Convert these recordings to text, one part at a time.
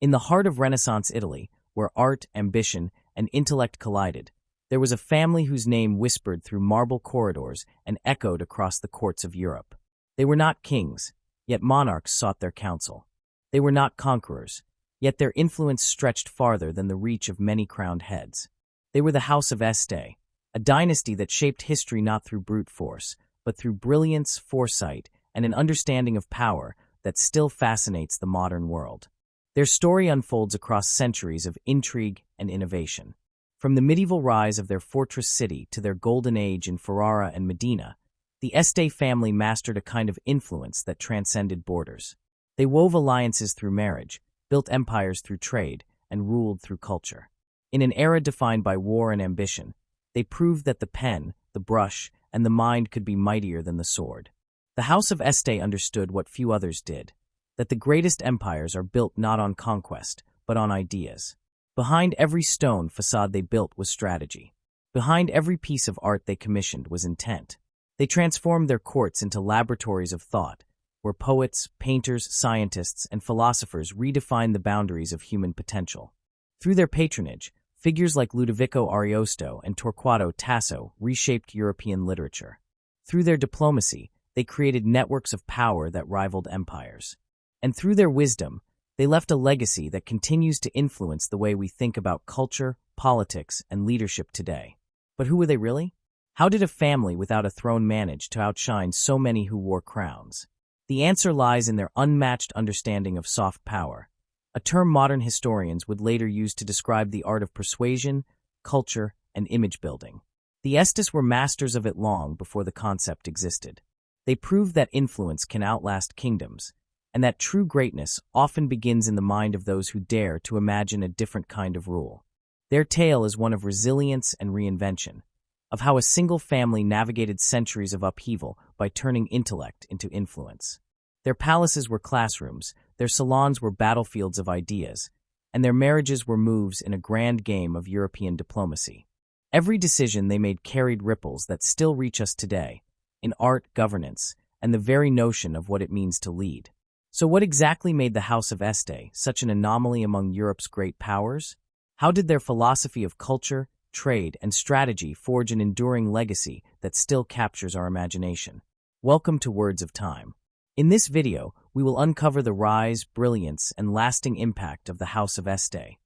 In the heart of Renaissance Italy, where art, ambition, and intellect collided, there was a family whose name whispered through marble corridors and echoed across the courts of Europe. They were not kings, yet monarchs sought their counsel. They were not conquerors, yet their influence stretched farther than the reach of many crowned heads. They were the House of Este, a dynasty that shaped history not through brute force, but through brilliance, foresight, and an understanding of power that still fascinates the modern world. Their story unfolds across centuries of intrigue and innovation. From the medieval rise of their fortress city to their golden age in Ferrara and Modena, the Este family mastered a kind of influence that transcended borders. They wove alliances through marriage, built empires through trade, and ruled through culture. In an era defined by war and ambition, they proved that the pen, the brush, and the mind could be mightier than the sword. The House of Este understood what few others did, that the greatest empires are built not on conquest, but on ideas. Behind every stone facade they built was strategy. Behind every piece of art they commissioned was intent. They transformed their courts into laboratories of thought, where poets, painters, scientists, and philosophers redefined the boundaries of human potential. Through their patronage, figures like Ludovico Ariosto and Torquato Tasso reshaped European literature. Through their diplomacy, they created networks of power that rivaled empires. And through their wisdom, they left a legacy that continues to influence the way we think about culture, politics, and leadership today. But who were they really? How did a family without a throne manage to outshine so many who wore crowns? The answer lies in their unmatched understanding of soft power, a term modern historians would later use to describe the art of persuasion, culture, and image building. The Estes were masters of it long before the concept existed. They proved that influence can outlast kingdoms, and that true greatness often begins in the mind of those who dare to imagine a different kind of rule. Their tale is one of resilience and reinvention, of how a single family navigated centuries of upheaval by turning intellect into influence. Their palaces were classrooms, their salons were battlefields of ideas, and their marriages were moves in a grand game of European diplomacy. Every decision they made carried ripples that still reach us today, in art, governance, and the very notion of what it means to lead. So what exactly made the House of Este such an anomaly among Europe's great powers? How did their philosophy of culture, trade, and strategy forge an enduring legacy that still captures our imagination? Welcome to Words of Time. In this video, we will uncover the rise, brilliance, and lasting impact of the House of Este,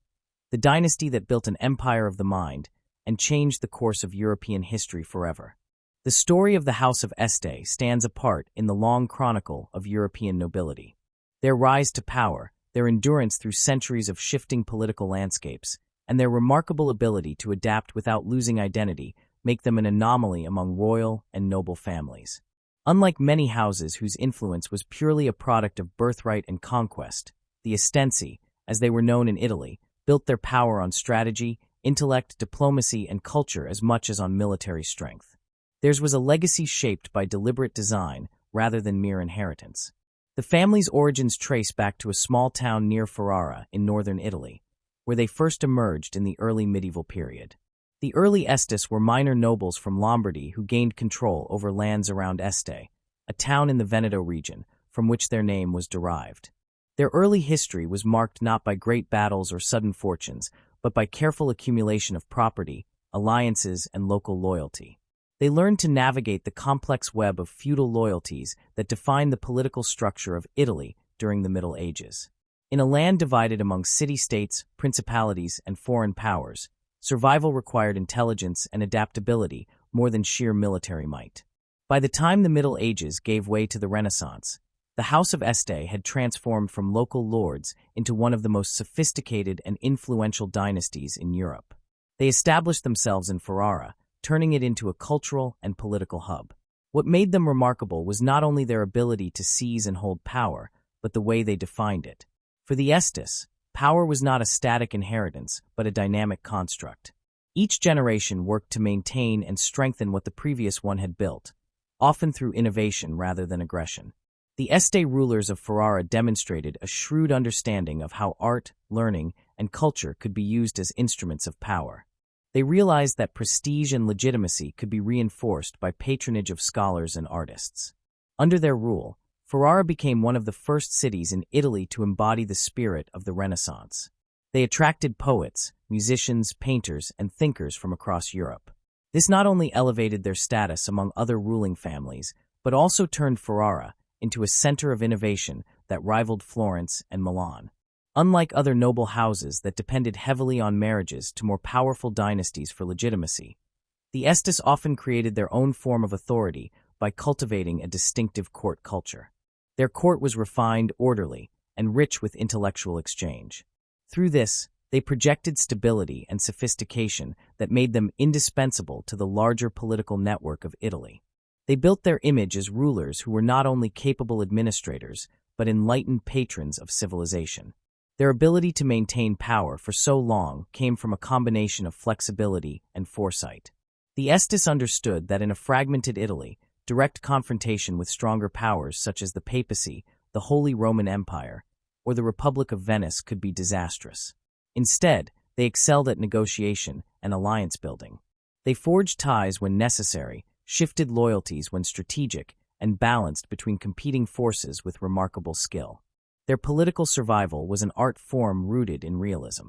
the dynasty that built an empire of the mind and changed the course of European history forever. The story of the House of Este stands apart in the long chronicle of European nobility. Their rise to power, their endurance through centuries of shifting political landscapes, and their remarkable ability to adapt without losing identity make them an anomaly among royal and noble families. Unlike many houses whose influence was purely a product of birthright and conquest, the Estensi, as they were known in Italy, built their power on strategy, intellect, diplomacy, and culture as much as on military strength. Theirs was a legacy shaped by deliberate design rather than mere inheritance. The family's origins trace back to a small town near Ferrara in northern Italy, where they first emerged in the early medieval period. The early Estes were minor nobles from Lombardy who gained control over lands around Este, a town in the Veneto region, from which their name was derived. Their early history was marked not by great battles or sudden fortunes, but by careful accumulation of property, alliances, and local loyalty. They learned to navigate the complex web of feudal loyalties that defined the political structure of Italy during the Middle Ages. In a land divided among city-states, principalities, and foreign powers, survival required intelligence and adaptability more than sheer military might. By the time the Middle Ages gave way to the Renaissance, the House of Este had transformed from local lords into one of the most sophisticated and influential dynasties in Europe. They established themselves in Ferrara, turning it into a cultural and political hub. What made them remarkable was not only their ability to seize and hold power, but the way they defined it. For the Estes, power was not a static inheritance, but a dynamic construct. Each generation worked to maintain and strengthen what the previous one had built, often through innovation rather than aggression. The Este rulers of Ferrara demonstrated a shrewd understanding of how art, learning, and culture could be used as instruments of power. They realized that prestige and legitimacy could be reinforced by patronage of scholars and artists. Under their rule, Ferrara became one of the first cities in Italy to embody the spirit of the Renaissance. They attracted poets, musicians, painters, and thinkers from across Europe. This not only elevated their status among other ruling families, but also turned Ferrara into a center of innovation that rivaled Florence and Milan. Unlike other noble houses that depended heavily on marriages to more powerful dynasties for legitimacy, the Estes often created their own form of authority by cultivating a distinctive court culture. Their court was refined, orderly, and rich with intellectual exchange. Through this, they projected stability and sophistication that made them indispensable to the larger political network of Italy. They built their image as rulers who were not only capable administrators, but enlightened patrons of civilization. Their ability to maintain power for so long came from a combination of flexibility and foresight. The Estes understood that in a fragmented Italy, direct confrontation with stronger powers such as the papacy, the Holy Roman Empire, or the Republic of Venice could be disastrous. Instead, they excelled at negotiation and alliance building. They forged ties when necessary, shifted loyalties when strategic, and balanced between competing forces with remarkable skill. Their political survival was an art form rooted in realism.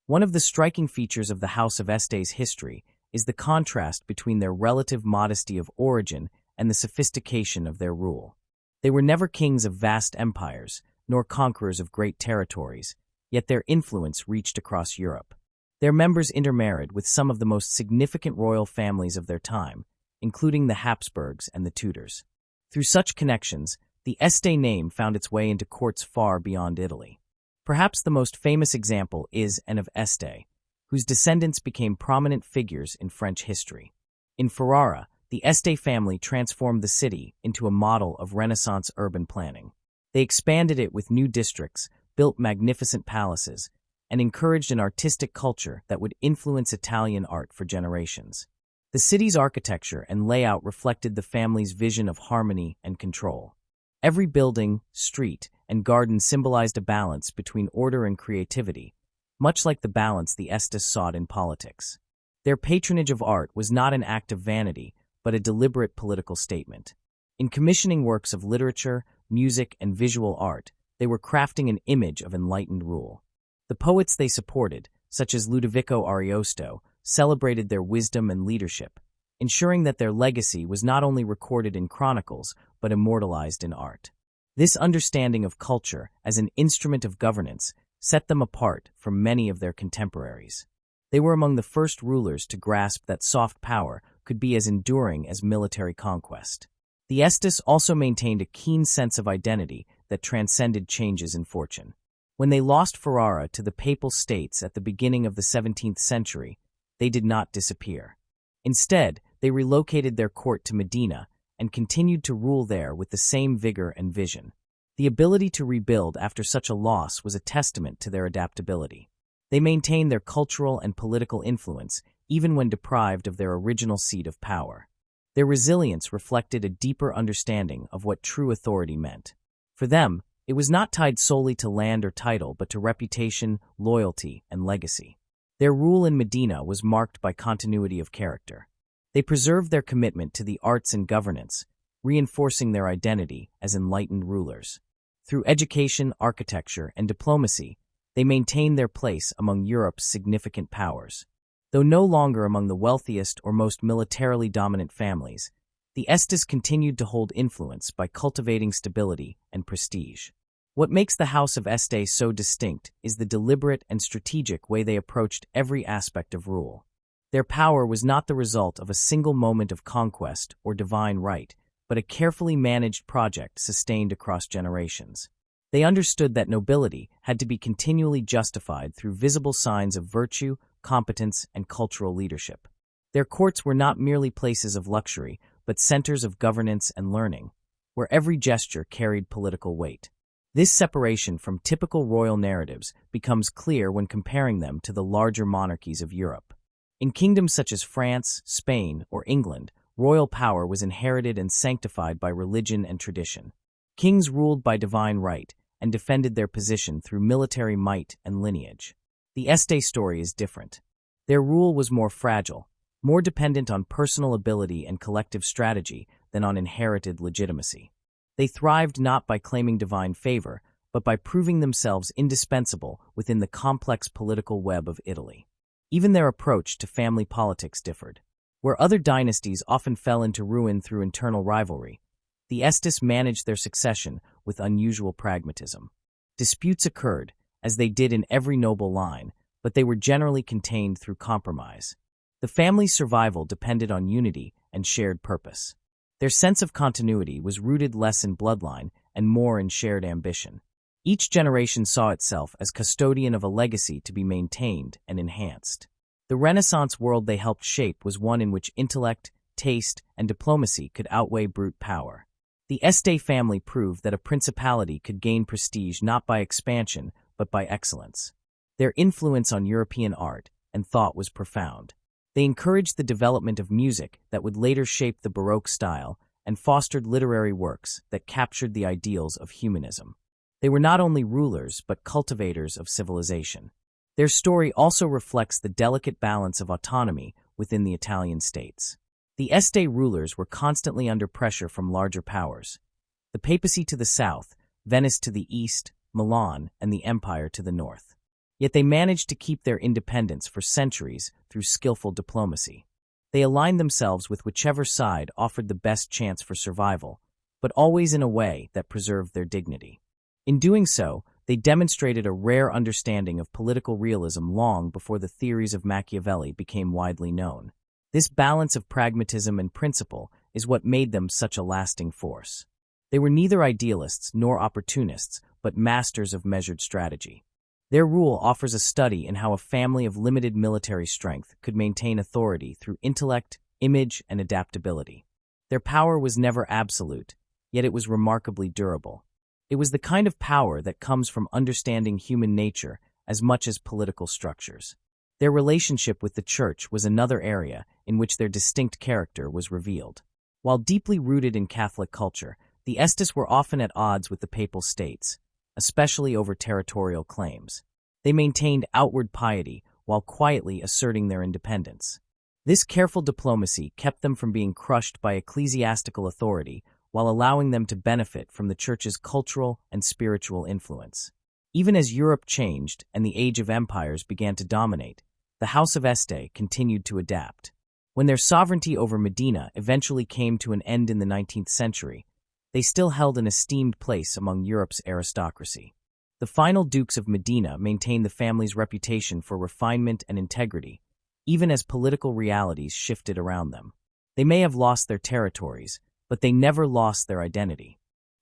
One of the striking features of the House of Este's history is the contrast between their relative modesty of origin and the sophistication of their rule. They were never kings of vast empires, nor conquerors of great territories, yet their influence reached across Europe. Their members intermarried with some of the most significant royal families of their time, including the Habsburgs and the Tudors. Through such connections, the Este name found its way into courts far beyond Italy. Perhaps the most famous example is Anne of Este, whose descendants became prominent figures in French history. In Ferrara, the Este family transformed the city into a model of Renaissance urban planning. They expanded it with new districts, built magnificent palaces, and encouraged an artistic culture that would influence Italian art for generations. The city's architecture and layout reflected the family's vision of harmony and control. Every building, street, and garden symbolized a balance between order and creativity, much like the balance the Estes sought in politics. Their patronage of art was not an act of vanity, but a deliberate political statement. In commissioning works of literature, music, and visual art, they were crafting an image of enlightened rule. The poets they supported, such as Ludovico Ariosto, celebrated their wisdom and leadership, ensuring that their legacy was not only recorded in chronicles, but immortalized in art. This understanding of culture as an instrument of governance set them apart from many of their contemporaries. They were among the first rulers to grasp that soft power could be as enduring as military conquest. The Estes also maintained a keen sense of identity that transcended changes in fortune. When they lost Ferrara to the Papal States at the beginning of the 17th century, they did not disappear. Instead, they relocated their court to Modena and continued to rule there with the same vigor and vision. The ability to rebuild after such a loss was a testament to their adaptability. They maintained their cultural and political influence even when deprived of their original seat of power. Their resilience reflected a deeper understanding of what true authority meant. For them, it was not tied solely to land or title, but to reputation, loyalty, and legacy. Their rule in Modena was marked by continuity of character. They preserved their commitment to the arts and governance, reinforcing their identity as enlightened rulers. Through education, architecture, and diplomacy, they maintained their place among Europe's significant powers. Though no longer among the wealthiest or most militarily dominant families, the Estes continued to hold influence by cultivating stability and prestige. What makes the House of Este so distinct is the deliberate and strategic way they approached every aspect of rule. Their power was not the result of a single moment of conquest or divine right, but a carefully managed project sustained across generations. They understood that nobility had to be continually justified through visible signs of virtue, competence, and cultural leadership. Their courts were not merely places of luxury, but centers of governance and learning, where every gesture carried political weight. This separation from typical royal narratives becomes clear when comparing them to the larger monarchies of Europe. In kingdoms such as France, Spain, or England, royal power was inherited and sanctified by religion and tradition. Kings ruled by divine right and defended their position through military might and lineage. The Este story is different. Their rule was more fragile, more dependent on personal ability and collective strategy than on inherited legitimacy. They thrived not by claiming divine favor, but by proving themselves indispensable within the complex political web of Italy. Even their approach to family politics differed. Where other dynasties often fell into ruin through internal rivalry, the Estes managed their succession with unusual pragmatism. Disputes occurred, as they did in every noble line, but they were generally contained through compromise. The family's survival depended on unity and shared purpose. Their sense of continuity was rooted less in bloodline and more in shared ambition. Each generation saw itself as custodian of a legacy to be maintained and enhanced. The Renaissance world they helped shape was one in which intellect, taste, and diplomacy could outweigh brute power. The Este family proved that a principality could gain prestige not by expansion, but by excellence. Their influence on European art and thought was profound. They encouraged the development of music that would later shape the Baroque style and fostered literary works that captured the ideals of humanism. They were not only rulers but cultivators of civilization. Their story also reflects the delicate balance of autonomy within the Italian states. The Este rulers were constantly under pressure from larger powers. The papacy to the south, Venice to the east, Milan, and the empire to the north. Yet they managed to keep their independence for centuries through skillful diplomacy. They aligned themselves with whichever side offered the best chance for survival, but always in a way that preserved their dignity. In doing so, they demonstrated a rare understanding of political realism long before the theories of Machiavelli became widely known. This balance of pragmatism and principle is what made them such a lasting force. They were neither idealists nor opportunists, but masters of measured strategy. Their rule offers a study in how a family of limited military strength could maintain authority through intellect, image, and adaptability. Their power was never absolute, yet it was remarkably durable. It was the kind of power that comes from understanding human nature as much as political structures. Their relationship with the Church was another area in which their distinct character was revealed. While deeply rooted in Catholic culture, the Estes were often at odds with the Papal States, especially over territorial claims. They maintained outward piety while quietly asserting their independence. This careful diplomacy kept them from being crushed by ecclesiastical authority while allowing them to benefit from the Church's cultural and spiritual influence. Even as Europe changed and the age of empires began to dominate, the House of Este continued to adapt. When their sovereignty over Modena eventually came to an end in the 19th century, they still held an esteemed place among Europe's aristocracy. The final dukes of Modena maintained the family's reputation for refinement and integrity, even as political realities shifted around them. They may have lost their territories, but they never lost their identity.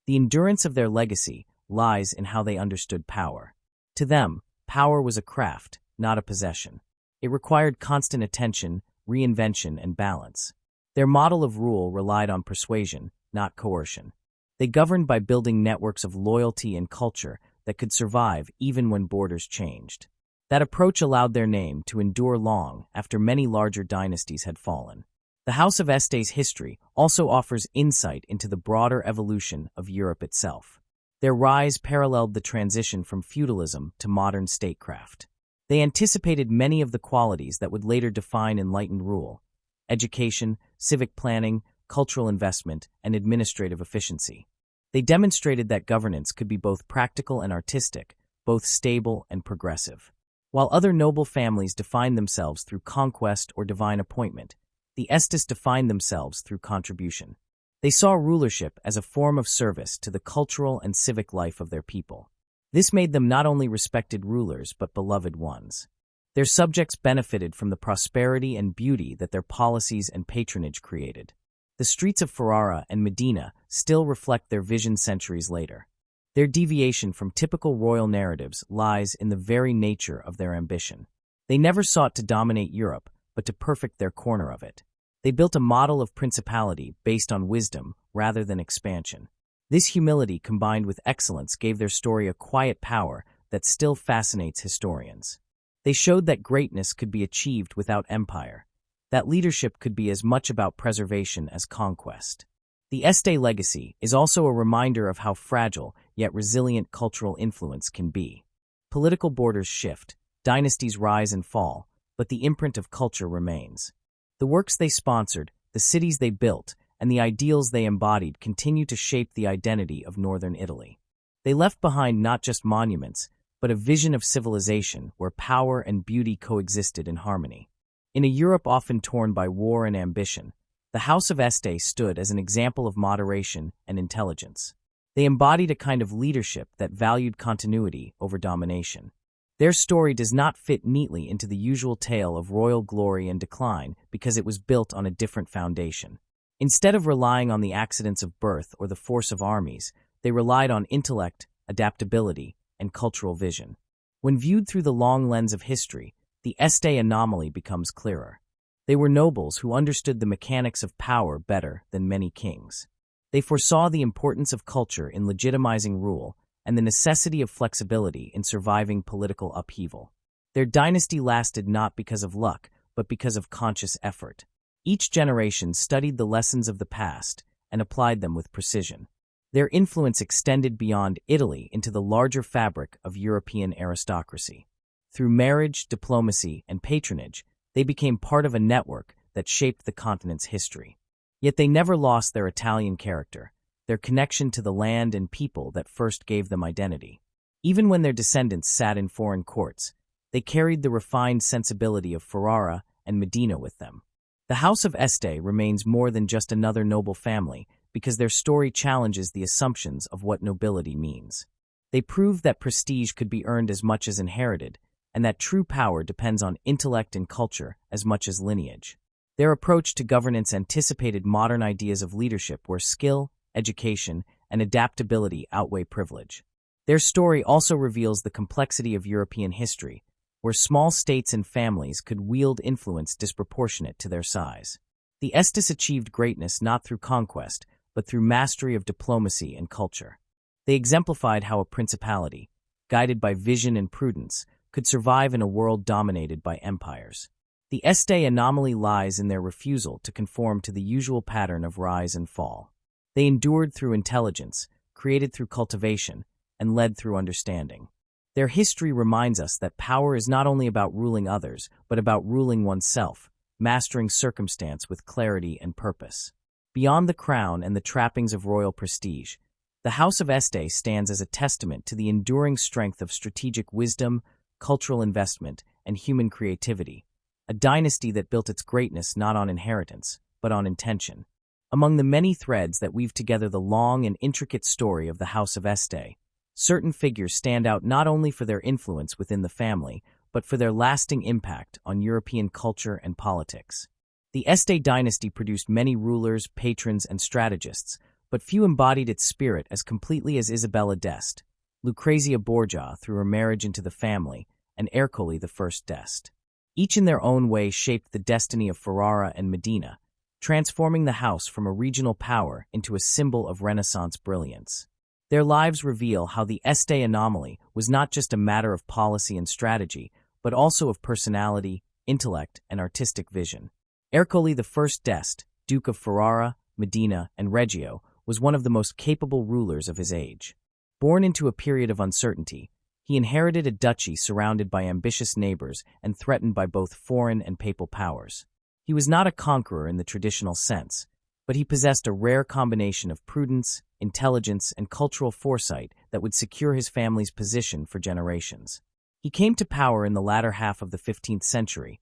The endurance of their legacy lies in how they understood power. To them, power was a craft, not a possession. It required constant attention, reinvention, and balance. Their model of rule relied on persuasion, not coercion. They governed by building networks of loyalty and culture that could survive even when borders changed. That approach allowed their name to endure long after many larger dynasties had fallen. The House of Este's history also offers insight into the broader evolution of Europe itself. Their rise paralleled the transition from feudalism to modern statecraft. They anticipated many of the qualities that would later define enlightened rule: education, civic planning, cultural investment, and administrative efficiency. They demonstrated that governance could be both practical and artistic, both stable and progressive. While other noble families defined themselves through conquest or divine appointment, the Estes defined themselves through contribution. They saw rulership as a form of service to the cultural and civic life of their people. This made them not only respected rulers but beloved ones. Their subjects benefited from the prosperity and beauty that their policies and patronage created. The streets of Ferrara and Modena still reflect their vision centuries later. Their deviation from typical royal narratives lies in the very nature of their ambition. They never sought to dominate Europe, but to perfect their corner of it. They built a model of principality based on wisdom rather than expansion. This humility combined with excellence gave their story a quiet power that still fascinates historians. They showed that greatness could be achieved without empire, that leadership could be as much about preservation as conquest. The Este legacy is also a reminder of how fragile yet resilient cultural influence can be. Political borders shift, dynasties rise and fall, but the imprint of culture remains. The works they sponsored, the cities they built, and the ideals they embodied continue to shape the identity of northern Italy. They left behind not just monuments, but a vision of civilization where power and beauty coexisted in harmony. In a Europe often torn by war and ambition, the House of Este stood as an example of moderation and intelligence. They embodied a kind of leadership that valued continuity over domination. Their story does not fit neatly into the usual tale of royal glory and decline because it was built on a different foundation. Instead of relying on the accidents of birth or the force of armies, they relied on intellect, adaptability, and cultural vision. When viewed through the long lens of history, the Este anomaly becomes clearer. They were nobles who understood the mechanics of power better than many kings. They foresaw the importance of culture in legitimizing rule and the necessity of flexibility in surviving political upheaval. Their dynasty lasted not because of luck, but because of conscious effort. Each generation studied the lessons of the past and applied them with precision. Their influence extended beyond Italy into the larger fabric of European aristocracy. Through marriage, diplomacy, and patronage, they became part of a network that shaped the continent's history. Yet they never lost their Italian character, their connection to the land and people that first gave them identity. Even when their descendants sat in foreign courts, they carried the refined sensibility of Ferrara and Modena with them. The House of Este remains more than just another noble family because their story challenges the assumptions of what nobility means. They prove that prestige could be earned as much as inherited, and that true power depends on intellect and culture as much as lineage. Their approach to governance anticipated modern ideas of leadership where skill, education, and adaptability outweigh privilege. Their story also reveals the complexity of European history, where small states and families could wield influence disproportionate to their size. The Estes achieved greatness not through conquest, but through mastery of diplomacy and culture. They exemplified how a principality, guided by vision and prudence, could survive in a world dominated by empires. The Este anomaly lies in their refusal to conform to the usual pattern of rise and fall. They endured through intelligence, created through cultivation, and led through understanding. Their history reminds us that power is not only about ruling others, but about ruling oneself, mastering circumstance with clarity and purpose. Beyond the crown and the trappings of royal prestige, the House of Este stands as a testament to the enduring strength of strategic wisdom, cultural investment, and human creativity, a dynasty that built its greatness not on inheritance, but on intention. Among the many threads that weave together the long and intricate story of the House of Este, certain figures stand out not only for their influence within the family, but for their lasting impact on European culture and politics. The Este dynasty produced many rulers, patrons, and strategists, but few embodied its spirit as completely as Isabella d'Este, Lucrezia Borgia through her marriage into the family, and Ercole I d'Este. Each in their own way shaped the destiny of Ferrara and Modena, transforming the house from a regional power into a symbol of Renaissance brilliance. Their lives reveal how the Este anomaly was not just a matter of policy and strategy, but also of personality, intellect, and artistic vision. Ercole I d'Este, Duke of Ferrara, Modena, and Reggio, was one of the most capable rulers of his age. Born into a period of uncertainty, he inherited a duchy surrounded by ambitious neighbors and threatened by both foreign and papal powers. He was not a conqueror in the traditional sense, but he possessed a rare combination of prudence, intelligence, and cultural foresight that would secure his family's position for generations. He came to power in the latter half of the 15th century,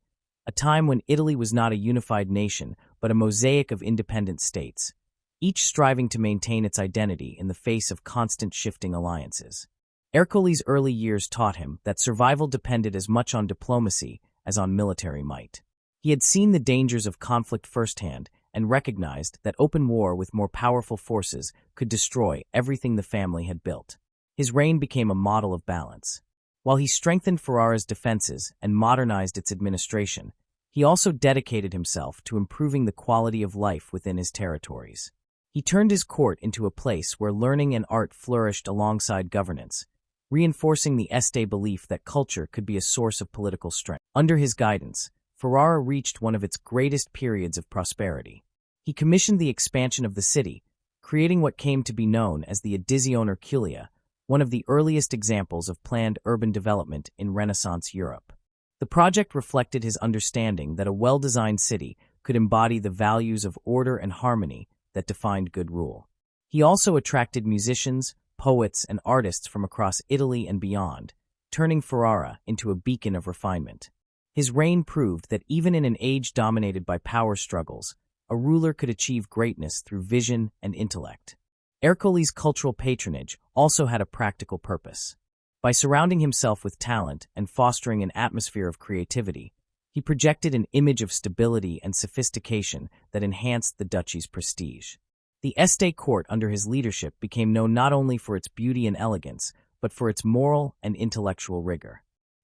a time when Italy was not a unified nation but a mosaic of independent states, each striving to maintain its identity in the face of constant shifting alliances. Ercole's early years taught him that survival depended as much on diplomacy as on military might. He had seen the dangers of conflict firsthand and recognized that open war with more powerful forces could destroy everything the family had built. His reign became a model of balance. While he strengthened Ferrara's defenses and modernized its administration, he also dedicated himself to improving the quality of life within his territories. He turned his court into a place where learning and art flourished alongside governance, reinforcing the Este belief that culture could be a source of political strength. Under his guidance, Ferrara reached one of its greatest periods of prosperity. He commissioned the expansion of the city, creating what came to be known as the Addizione Herculea, one of the earliest examples of planned urban development in Renaissance Europe. The project reflected his understanding that a well-designed city could embody the values of order and harmony that defined good rule. He also attracted musicians, poets, and artists from across Italy and beyond, turning Ferrara into a beacon of refinement. His reign proved that even in an age dominated by power struggles, a ruler could achieve greatness through vision and intellect. Ercoli's cultural patronage also had a practical purpose. By surrounding himself with talent and fostering an atmosphere of creativity, he projected an image of stability and sophistication that enhanced the duchy's prestige. The Este court under his leadership became known not only for its beauty and elegance, but for its moral and intellectual rigor.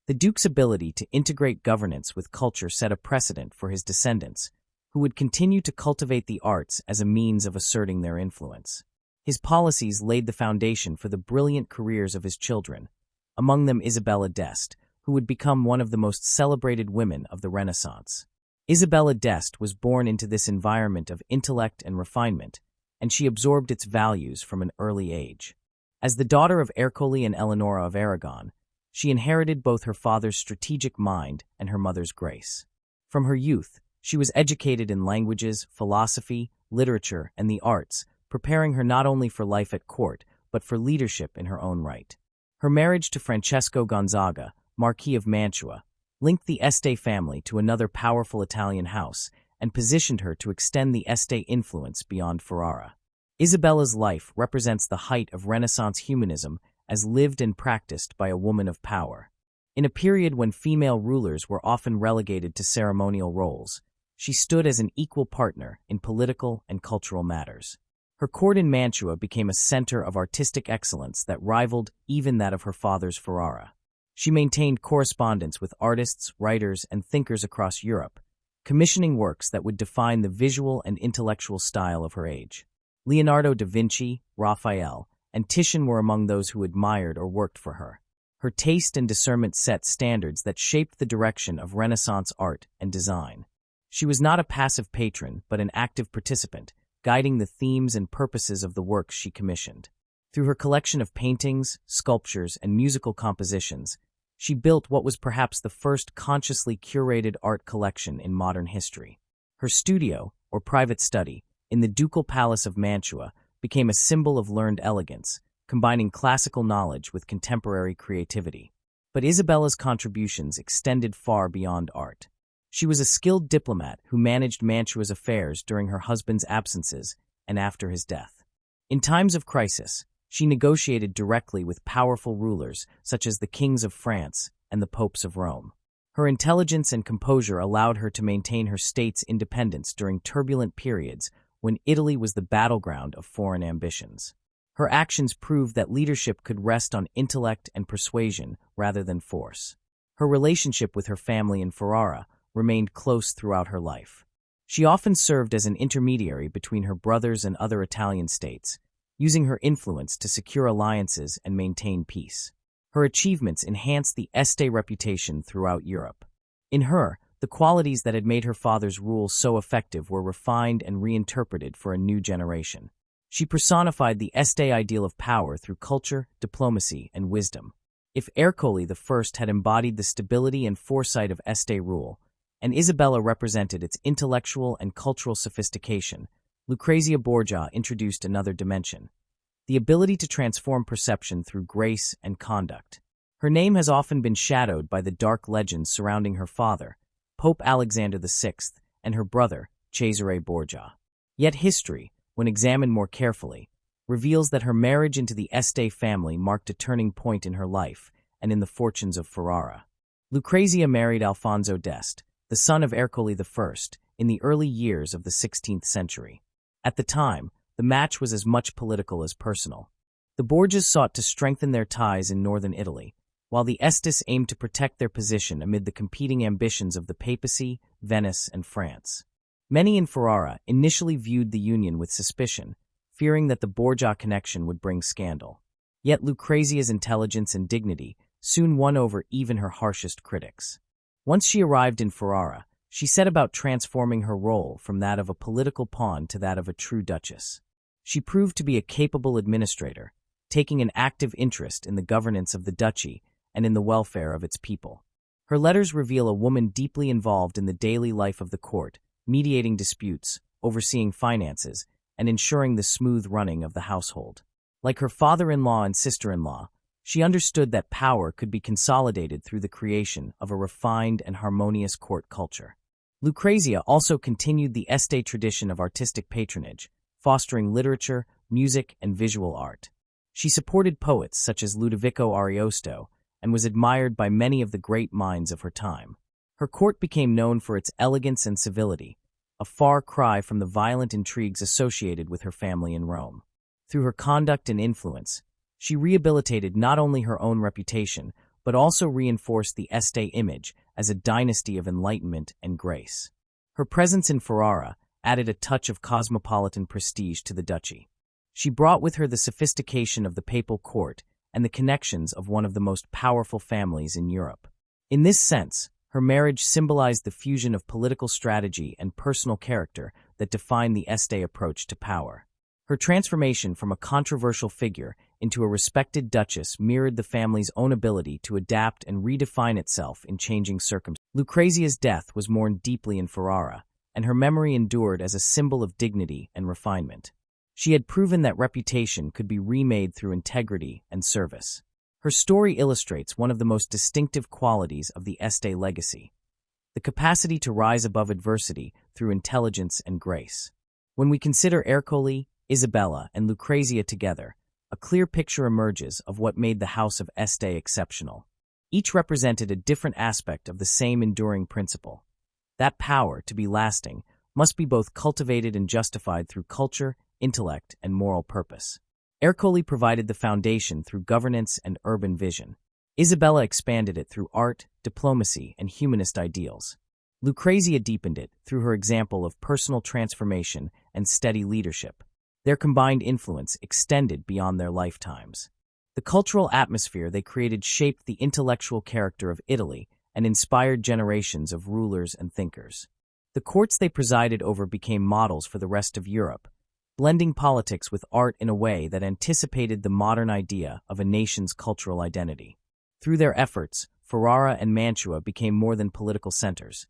The duke's ability to integrate governance with culture set a precedent for his descendants, who would continue to cultivate the arts as a means of asserting their influence. His policies laid the foundation for the brilliant careers of his children, among them Isabella d'Este, who would become one of the most celebrated women of the Renaissance. Isabella d'Este was born into this environment of intellect and refinement, and she absorbed its values from an early age. As the daughter of Ercole and Eleonora of Aragon, she inherited both her father's strategic mind and her mother's grace. From her youth, she was educated in languages, philosophy, literature, and the arts, preparing her not only for life at court, but for leadership in her own right. Her marriage to Francesco Gonzaga, Marquis of Mantua, linked the Este family to another powerful Italian house and positioned her to extend the Este influence beyond Ferrara. Isabella's life represents the height of Renaissance humanism as lived and practiced by a woman of power. In a period when female rulers were often relegated to ceremonial roles, she stood as an equal partner in political and cultural matters. Her court in Mantua became a center of artistic excellence that rivaled even that of her father's Ferrara. She maintained correspondence with artists, writers, and thinkers across Europe, commissioning works that would define the visual and intellectual style of her age. Leonardo da Vinci, Raphael, and Titian were among those who admired or worked for her. Her taste and discernment set standards that shaped the direction of Renaissance art and design. She was not a passive patron, but an active participant, guiding the themes and purposes of the works she commissioned. Through her collection of paintings, sculptures, and musical compositions, she built what was perhaps the first consciously curated art collection in modern history. Her studio, or private study, in the Ducal Palace of Mantua became a symbol of learned elegance, combining classical knowledge with contemporary creativity. But Isabella's contributions extended far beyond art. She was a skilled diplomat who managed Mantua's affairs during her husband's absences and after his death. In times of crisis, she negotiated directly with powerful rulers such as the kings of France and the popes of Rome. Her intelligence and composure allowed her to maintain her state's independence during turbulent periods when Italy was the battleground of foreign ambitions. Her actions proved that leadership could rest on intellect and persuasion rather than force. Her relationship with her family in Ferrara remained close throughout her life. She often served as an intermediary between her brothers and other Italian states, using her influence to secure alliances and maintain peace. Her achievements enhanced the Este reputation throughout Europe. In her, the qualities that had made her father's rule so effective were refined and reinterpreted for a new generation. She personified the Este ideal of power through culture, diplomacy, and wisdom. If Ercole I had embodied the stability and foresight of Este rule, and Isabella represented its intellectual and cultural sophistication, Lucrezia Borgia introduced another dimension: the ability to transform perception through grace and conduct. Her name has often been shadowed by the dark legends surrounding her father, Pope Alexander VI, and her brother, Cesare Borgia. Yet history, when examined more carefully, reveals that her marriage into the Este family marked a turning point in her life and in the fortunes of Ferrara. Lucrezia married Alfonso d'Este, the son of Ercole I, in the early years of the 16th century. At the time, the match was as much political as personal. The Borgias sought to strengthen their ties in northern Italy, while the Estes aimed to protect their position amid the competing ambitions of the papacy, Venice, and France. Many in Ferrara initially viewed the union with suspicion, fearing that the Borgia connection would bring scandal. Yet Lucrezia's intelligence and dignity soon won over even her harshest critics. Once she arrived in Ferrara, she set about transforming her role from that of a political pawn to that of a true duchess. She proved to be a capable administrator, taking an active interest in the governance of the duchy and in the welfare of its people. Her letters reveal a woman deeply involved in the daily life of the court, mediating disputes, overseeing finances, and ensuring the smooth running of the household. Like her father-in-law and sister-in-law, she understood that power could be consolidated through the creation of a refined and harmonious court culture. Lucrezia also continued the Este tradition of artistic patronage, fostering literature, music, and visual art. She supported poets such as Ludovico Ariosto and was admired by many of the great minds of her time. Her court became known for its elegance and civility, a far cry from the violent intrigues associated with her family in Rome. Through her conduct and influence, she rehabilitated not only her own reputation, but also reinforced the Este image as a dynasty of enlightenment and grace. Her presence in Ferrara added a touch of cosmopolitan prestige to the duchy. She brought with her the sophistication of the papal court and the connections of one of the most powerful families in Europe. In this sense, her marriage symbolized the fusion of political strategy and personal character that defined the Este approach to power. Her transformation from a controversial figure into a respected duchess mirrored the family's own ability to adapt and redefine itself in changing circumstances. Lucrezia's death was mourned deeply in Ferrara, and her memory endured as a symbol of dignity and refinement. She had proven that reputation could be remade through integrity and service. Her story illustrates one of the most distinctive qualities of the Este legacy: the capacity to rise above adversity through intelligence and grace. When we consider Ercole, Isabella, and Lucrezia together, a clear picture emerges of what made the House of Este exceptional. Each represented a different aspect of the same enduring principle. That power, to be lasting, must be both cultivated and justified through culture, intellect, and moral purpose. Ercole provided the foundation through governance and urban vision. Isabella expanded it through art, diplomacy, and humanist ideals. Lucrezia deepened it through her example of personal transformation and steady leadership. Their combined influence extended beyond their lifetimes. The cultural atmosphere they created shaped the intellectual character of Italy and inspired generations of rulers and thinkers. The courts they presided over became models for the rest of Europe, blending politics with art in a way that anticipated the modern idea of a nation's cultural identity. Through their efforts, Ferrara and Mantua became more than political centers.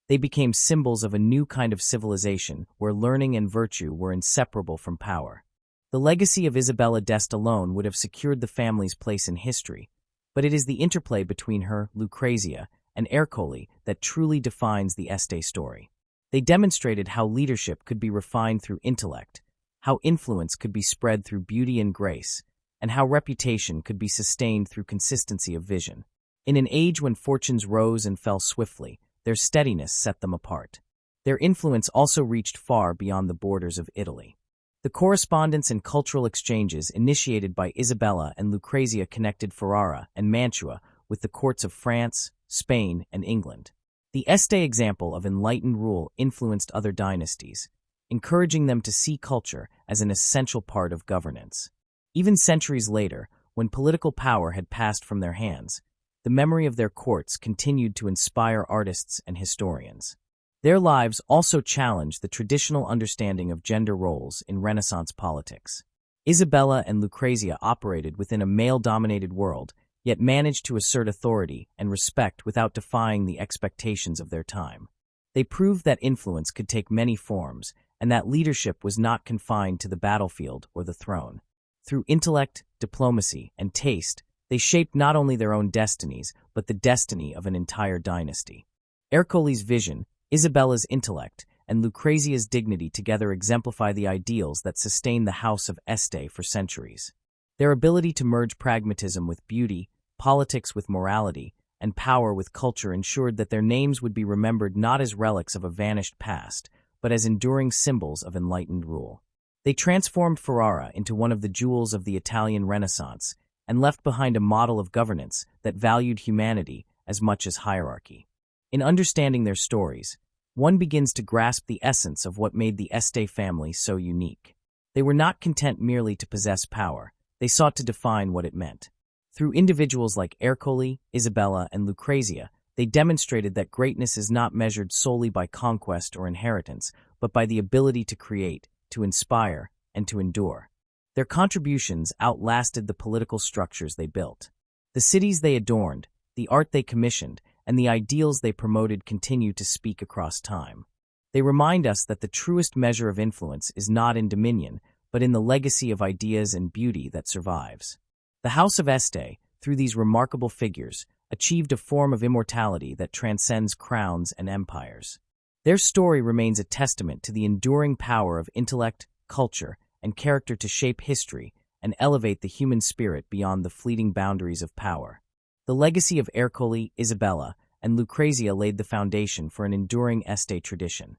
They became symbols of a new kind of civilization where learning and virtue were inseparable from power. The legacy of Isabella d'Este alone would have secured the family's place in history, but it is the interplay between her, Lucrezia, and Ercole that truly defines the Este story. They demonstrated how leadership could be refined through intellect, how influence could be spread through beauty and grace, and how reputation could be sustained through consistency of vision. In an age when fortunes rose and fell swiftly, their steadiness set them apart. Their influence also reached far beyond the borders of Italy. The correspondence and cultural exchanges initiated by Isabella and Lucrezia connected Ferrara and Mantua with the courts of France, Spain, and England. The Este example of enlightened rule influenced other dynasties, encouraging them to see culture as an essential part of governance. Even centuries later, when political power had passed from their hands, the memory of their courts continued to inspire artists and historians. Their lives also challenged the traditional understanding of gender roles in Renaissance politics. Isabella and Lucrezia operated within a male-dominated world, yet managed to assert authority and respect without defying the expectations of their time. They proved that influence could take many forms, and that leadership was not confined to the battlefield or the throne. Through intellect, diplomacy, and taste, they shaped not only their own destinies, but the destiny of an entire dynasty. Ercole's vision, Isabella's intellect, and Lucrezia's dignity together exemplify the ideals that sustained the House of Este for centuries. Their ability to merge pragmatism with beauty, politics with morality, and power with culture ensured that their names would be remembered not as relics of a vanished past, but as enduring symbols of enlightened rule. They transformed Ferrara into one of the jewels of the Italian Renaissance and left behind a model of governance that valued humanity as much as hierarchy. In understanding their stories, one begins to grasp the essence of what made the Este family so unique. They were not content merely to possess power, they sought to define what it meant. Through individuals like Ercole, Isabella, and Lucrezia, they demonstrated that greatness is not measured solely by conquest or inheritance, but by the ability to create, to inspire, and to endure. Their contributions outlasted the political structures they built. The cities they adorned, the art they commissioned, and the ideals they promoted continue to speak across time. They remind us that the truest measure of influence is not in dominion, but in the legacy of ideas and beauty that survives. The House of Este, through these remarkable figures, achieved a form of immortality that transcends crowns and empires. Their story remains a testament to the enduring power of intellect, culture, and character to shape history and elevate the human spirit beyond the fleeting boundaries of power. The legacy of Ercole, Isabella, and Lucrezia laid the foundation for an enduring Este tradition.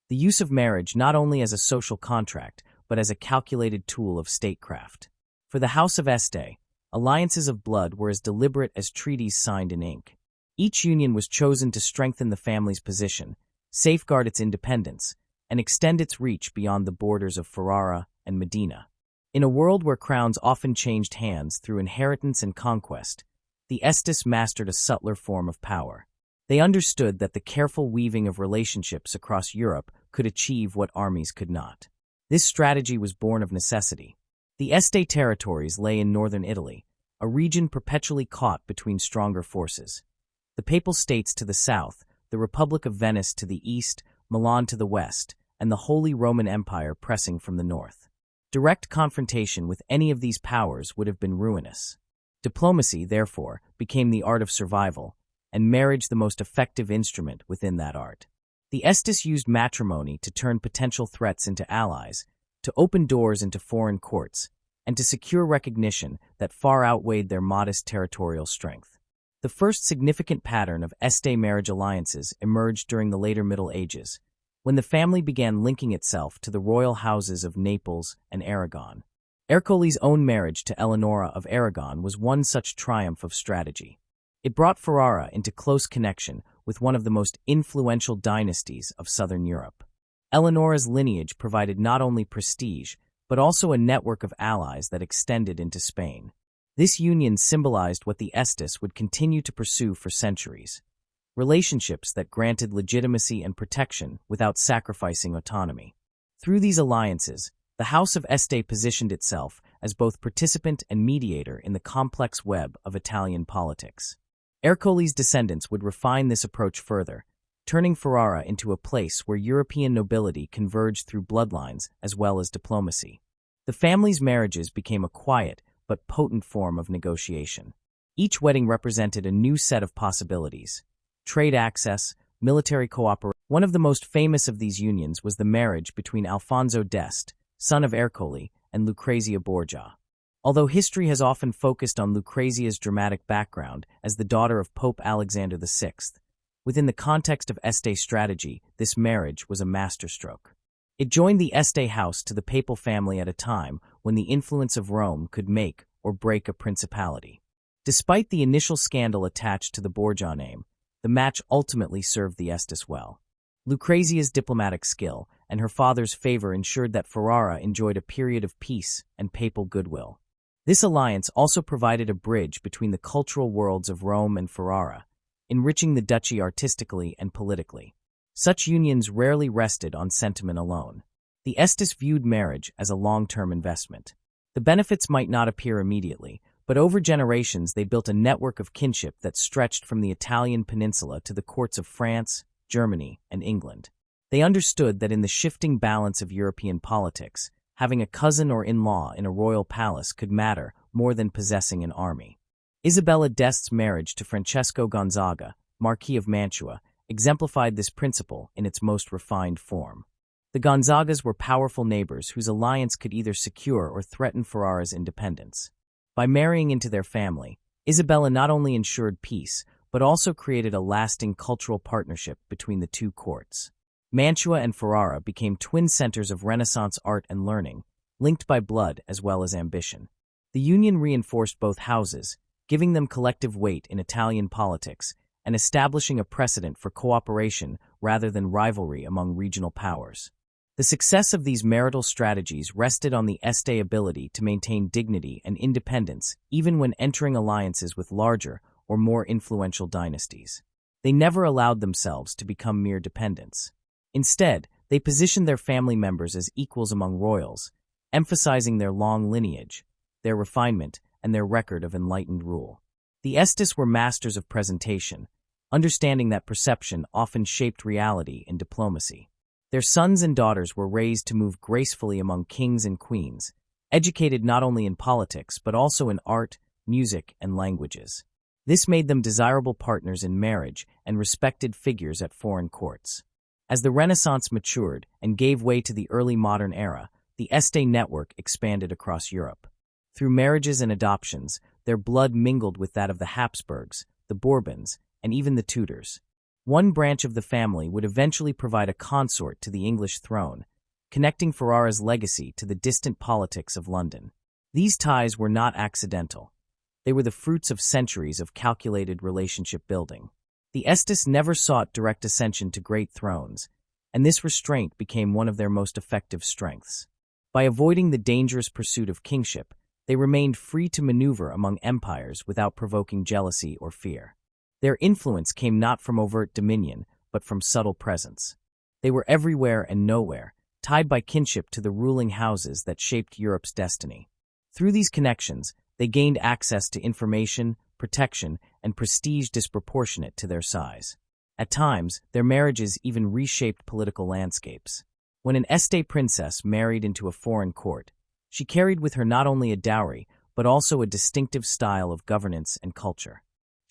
The use of marriage not only as a social contract, but as a calculated tool of statecraft. For the House of Este, alliances of blood were as deliberate as treaties signed in ink. Each union was chosen to strengthen the family's position, safeguard its independence, and extend its reach beyond the borders of Ferrara and Modena. In a world where crowns often changed hands through inheritance and conquest, the Estes mastered a subtler form of power. They understood that the careful weaving of relationships across Europe could achieve what armies could not. This strategy was born of necessity. The Este territories lay in northern Italy, a region perpetually caught between stronger forces. The Papal States to the south, the Republic of Venice to the east, Milan to the west, and the Holy Roman Empire pressing from the north. Direct confrontation with any of these powers would have been ruinous. Diplomacy, therefore, became the art of survival, and marriage the most effective instrument within that art. The Estes used matrimony to turn potential threats into allies, to open doors into foreign courts, and to secure recognition that far outweighed their modest territorial strength. The first significant pattern of Este marriage alliances emerged during the later Middle Ages, when the family began linking itself to the royal houses of Naples and Aragon. Ercole's own marriage to Eleonora of Aragon was one such triumph of strategy. It brought Ferrara into close connection with one of the most influential dynasties of southern Europe. Eleonora's lineage provided not only prestige, but also a network of allies that extended into Spain. This union symbolized what the Estes would continue to pursue for centuries: relationships that granted legitimacy and protection without sacrificing autonomy. Through these alliances, the House of Este positioned itself as both participant and mediator in the complex web of Italian politics. Ercole's descendants would refine this approach further, turning Ferrara into a place where European nobility converged through bloodlines as well as diplomacy. The family's marriages became a quiet but potent form of negotiation. Each wedding represented a new set of possibilities: trade access, military cooperation. One of the most famous of these unions was the marriage between Alfonso d'Este, son of Ercole, and Lucrezia Borgia. Although history has often focused on Lucrezia's dramatic background as the daughter of Pope Alexander VI, within the context of Este strategy, this marriage was a masterstroke. It joined the Este house to the papal family at a time when the influence of Rome could make or break a principality. Despite the initial scandal attached to the Borgia name, the match ultimately served the Estes well. Lucrezia's diplomatic skill and her father's favor ensured that Ferrara enjoyed a period of peace and papal goodwill. This alliance also provided a bridge between the cultural worlds of Rome and Ferrara, enriching the duchy artistically and politically. Such unions rarely rested on sentiment alone. The Estes viewed marriage as a long-term investment. The benefits might not appear immediately, but over generations they built a network of kinship that stretched from the Italian peninsula to the courts of France, Germany, and England. They understood that in the shifting balance of European politics, having a cousin or in-law in a royal palace could matter more than possessing an army. Isabella d'Este's marriage to Francesco Gonzaga, Marquis of Mantua, exemplified this principle in its most refined form. The Gonzagas were powerful neighbors whose alliance could either secure or threaten Ferrara's independence. By marrying into their family, Isabella not only ensured peace, but also created a lasting cultural partnership between the two courts. Mantua and Ferrara became twin centers of Renaissance art and learning, linked by blood as well as ambition. The union reinforced both houses, giving them collective weight in Italian politics and establishing a precedent for cooperation rather than rivalry among regional powers. The success of these marital strategies rested on the Este ability to maintain dignity and independence even when entering alliances with larger or more influential dynasties. They never allowed themselves to become mere dependents. Instead, they positioned their family members as equals among royals, emphasizing their long lineage, their refinement, and their record of enlightened rule. The Estes were masters of presentation, understanding that perception often shaped reality in diplomacy. Their sons and daughters were raised to move gracefully among kings and queens, educated not only in politics but also in art, music, and languages. This made them desirable partners in marriage and respected figures at foreign courts. As the Renaissance matured and gave way to the early modern era, the Este network expanded across Europe. Through marriages and adoptions, their blood mingled with that of the Habsburgs, the Bourbons, and even the Tudors. One branch of the family would eventually provide a consort to the English throne, connecting Ferrara's legacy to the distant politics of London. These ties were not accidental. They were the fruits of centuries of calculated relationship building. The Estes never sought direct ascension to great thrones, and this restraint became one of their most effective strengths. By avoiding the dangerous pursuit of kingship, they remained free to maneuver among empires without provoking jealousy or fear. Their influence came not from overt dominion, but from subtle presence. They were everywhere and nowhere, tied by kinship to the ruling houses that shaped Europe's destiny. Through these connections, they gained access to information, protection, and prestige disproportionate to their size. At times, their marriages even reshaped political landscapes. When an Este princess married into a foreign court, she carried with her not only a dowry, but also a distinctive style of governance and culture.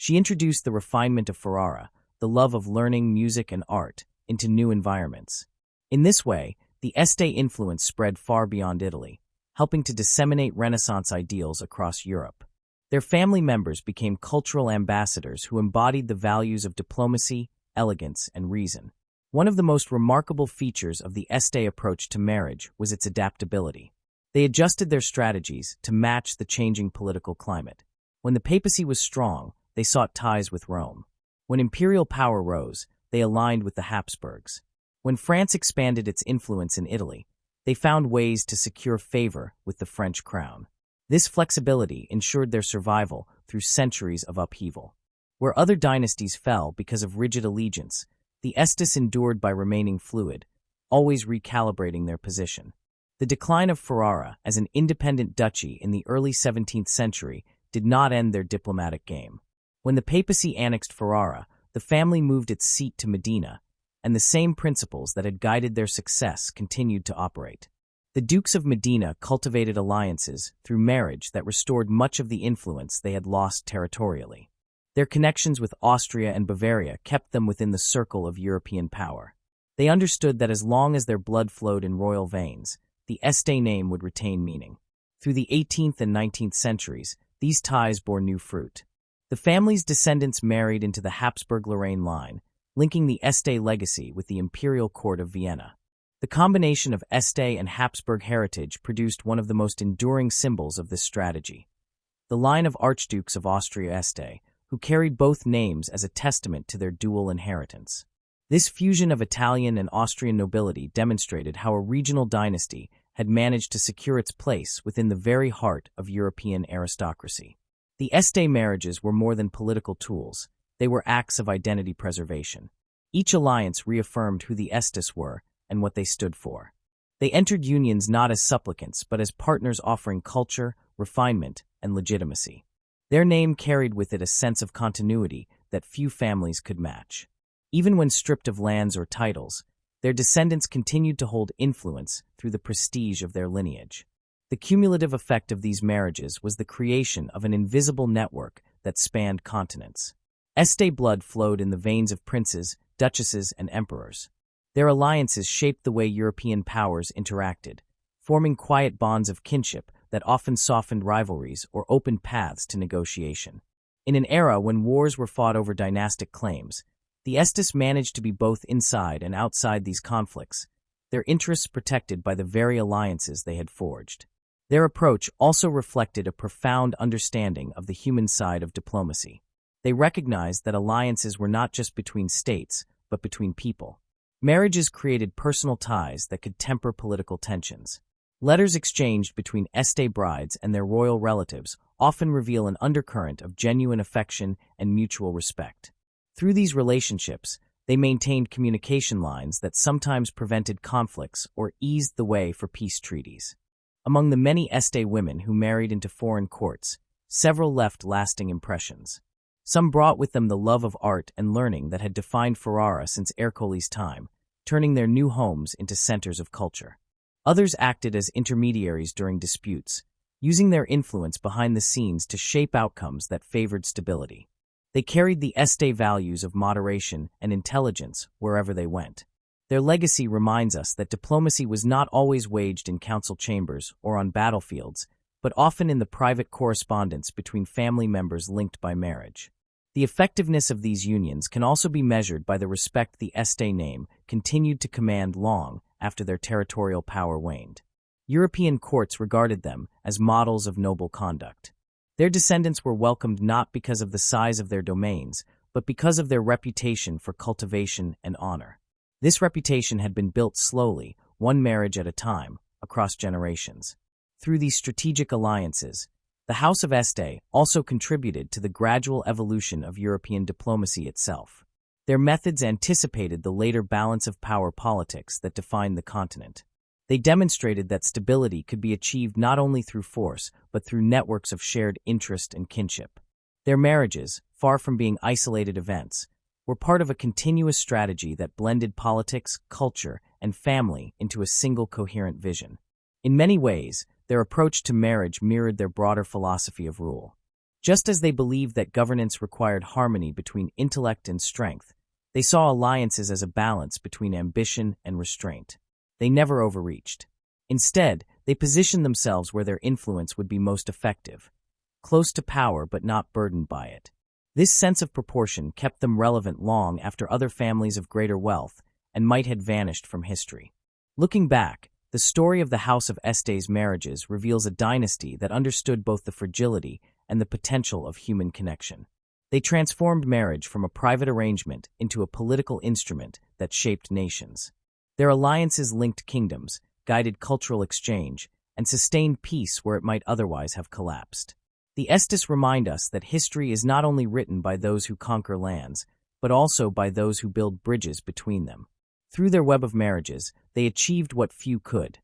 She introduced the refinement of Ferrara, the love of learning, music, and art, into new environments. In this way, the Este influence spread far beyond Italy, helping to disseminate Renaissance ideals across Europe. Their family members became cultural ambassadors who embodied the values of diplomacy, elegance, and reason. One of the most remarkable features of the Este approach to marriage was its adaptability. They adjusted their strategies to match the changing political climate. When the papacy was strong, they sought ties with Rome. When imperial power rose, they aligned with the Habsburgs. When France expanded its influence in Italy, they found ways to secure favor with the French crown. This flexibility ensured their survival through centuries of upheaval. Where other dynasties fell because of rigid allegiance, the Estes endured by remaining fluid, always recalibrating their position. The decline of Ferrara as an independent duchy in the early 17th century did not end their diplomatic game. When the papacy annexed Ferrara, the family moved its seat to Modena, and the same principles that had guided their success continued to operate. The Dukes of Modena cultivated alliances through marriage that restored much of the influence they had lost territorially. Their connections with Austria and Bavaria kept them within the circle of European power. They understood that as long as their blood flowed in royal veins, the Este name would retain meaning. Through the 18th and 19th centuries, these ties bore new fruit. The family's descendants married into the Habsburg-Lorraine line, linking the Este legacy with the imperial court of Vienna. The combination of Este and Habsburg heritage produced one of the most enduring symbols of this strategy. The line of archdukes of Austria-Este, who carried both names as a testament to their dual inheritance. This fusion of Italian and Austrian nobility demonstrated how a regional dynasty had managed to secure its place within the very heart of European aristocracy. The Este marriages were more than political tools. They were acts of identity preservation. Each alliance reaffirmed who the Estes were and what they stood for. They entered unions not as supplicants but as partners offering culture, refinement, and legitimacy. Their name carried with it a sense of continuity that few families could match. Even when stripped of lands or titles, their descendants continued to hold influence through the prestige of their lineage. The cumulative effect of these marriages was the creation of an invisible network that spanned continents. Este blood flowed in the veins of princes, duchesses, and emperors. Their alliances shaped the way European powers interacted, forming quiet bonds of kinship that often softened rivalries or opened paths to negotiation. In an era when wars were fought over dynastic claims, the Estes managed to be both inside and outside these conflicts, their interests protected by the very alliances they had forged. Their approach also reflected a profound understanding of the human side of diplomacy. They recognized that alliances were not just between states, but between people. Marriages created personal ties that could temper political tensions. Letters exchanged between Este brides and their royal relatives often reveal an undercurrent of genuine affection and mutual respect. Through these relationships, they maintained communication lines that sometimes prevented conflicts or eased the way for peace treaties. Among the many Este women who married into foreign courts, several left lasting impressions. Some brought with them the love of art and learning that had defined Ferrara since Ercoli's time, turning their new homes into centers of culture. Others acted as intermediaries during disputes, using their influence behind the scenes to shape outcomes that favored stability. They carried the Este values of moderation and intelligence wherever they went. Their legacy reminds us that diplomacy was not always waged in council chambers or on battlefields, but often in the private correspondence between family members linked by marriage. The effectiveness of these unions can also be measured by the respect the Este name continued to command long after their territorial power waned. European courts regarded them as models of noble conduct. Their descendants were welcomed not because of the size of their domains, but because of their reputation for cultivation and honor. This reputation had been built slowly, one marriage at a time, across generations. Through these strategic alliances, the House of Este also contributed to the gradual evolution of European diplomacy itself. Their methods anticipated the later balance of power politics that defined the continent. They demonstrated that stability could be achieved not only through force, but through networks of shared interest and kinship. Their marriages, far from being isolated events, were part of a continuous strategy that blended politics, culture, and family into a single coherent vision. In many ways, their approach to marriage mirrored their broader philosophy of rule. Just as they believed that governance required harmony between intellect and strength, they saw alliances as a balance between ambition and restraint. They never overreached. Instead, they positioned themselves where their influence would be most effective, close to power but not burdened by it. This sense of proportion kept them relevant long after other families of greater wealth and might had vanished from history. Looking back, the story of the House of Este's marriages reveals a dynasty that understood both the fragility and the potential of human connection. They transformed marriage from a private arrangement into a political instrument that shaped nations. Their alliances linked kingdoms, guided cultural exchange, and sustained peace where it might otherwise have collapsed. The Estes remind us that history is not only written by those who conquer lands, but also by those who build bridges between them. Through their web of marriages, they achieved what few could: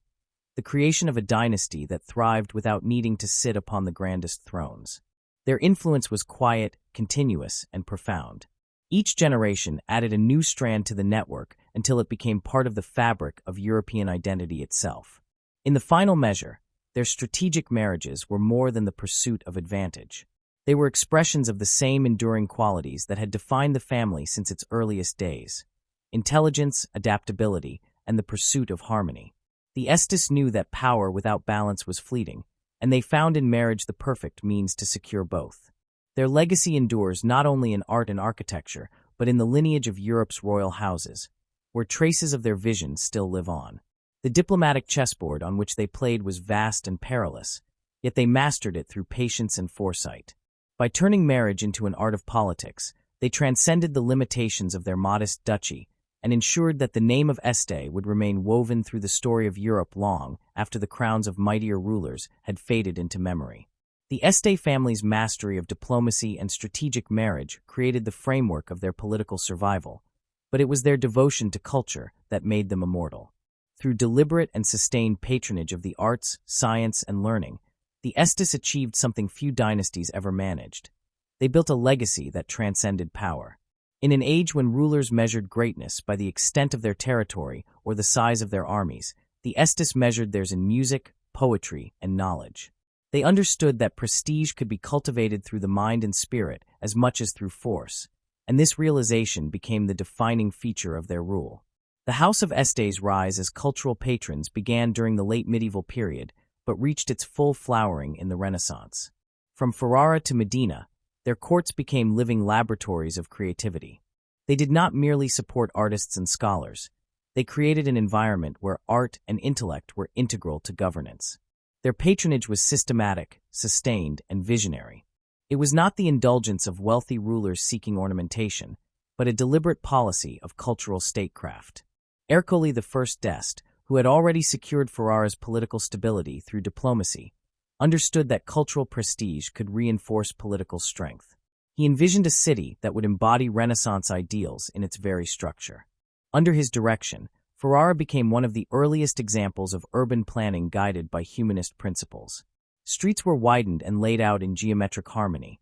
the creation of a dynasty that thrived without needing to sit upon the grandest thrones. Their influence was quiet, continuous, and profound. Each generation added a new strand to the network until it became part of the fabric of European identity itself. In the final measure, their strategic marriages were more than the pursuit of advantage. They were expressions of the same enduring qualities that had defined the family since its earliest days: intelligence, adaptability, and the pursuit of harmony. The Estes knew that power without balance was fleeting, and they found in marriage the perfect means to secure both. Their legacy endures not only in art and architecture, but in the lineage of Europe's royal houses, where traces of their vision still live on. The diplomatic chessboard on which they played was vast and perilous, yet they mastered it through patience and foresight. By turning marriage into an art of politics, they transcended the limitations of their modest duchy and ensured that the name of Este would remain woven through the story of Europe long after the crowns of mightier rulers had faded into memory. The Este family's mastery of diplomacy and strategic marriage created the framework of their political survival, but it was their devotion to culture that made them immortal. Through deliberate and sustained patronage of the arts, science, and learning, the Estes achieved something few dynasties ever managed. They built a legacy that transcended power. In an age when rulers measured greatness by the extent of their territory or the size of their armies, the Estes measured theirs in music, poetry, and knowledge. They understood that prestige could be cultivated through the mind and spirit as much as through force, and this realization became the defining feature of their rule. The House of Este's rise as cultural patrons began during the late medieval period, but reached its full flowering in the Renaissance. From Ferrara to Modena, their courts became living laboratories of creativity. They did not merely support artists and scholars. They created an environment where art and intellect were integral to governance. Their patronage was systematic, sustained, and visionary. It was not the indulgence of wealthy rulers seeking ornamentation, but a deliberate policy of cultural statecraft. Ercole I d'Este, who had already secured Ferrara's political stability through diplomacy, understood that cultural prestige could reinforce political strength. He envisioned a city that would embody Renaissance ideals in its very structure. Under his direction, Ferrara became one of the earliest examples of urban planning guided by humanist principles. Streets were widened and laid out in geometric harmony.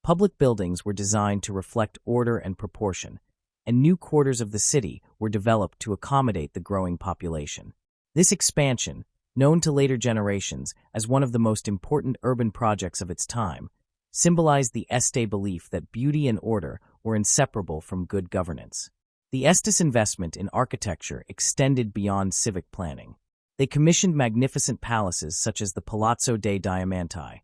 Public buildings were designed to reflect order and proportion, and new quarters of the city were developed to accommodate the growing population. This expansion, known to later generations as one of the most important urban projects of its time, symbolized the Este belief that beauty and order were inseparable from good governance. The Estes investment in architecture extended beyond civic planning. They commissioned magnificent palaces such as the Palazzo dei Diamanti,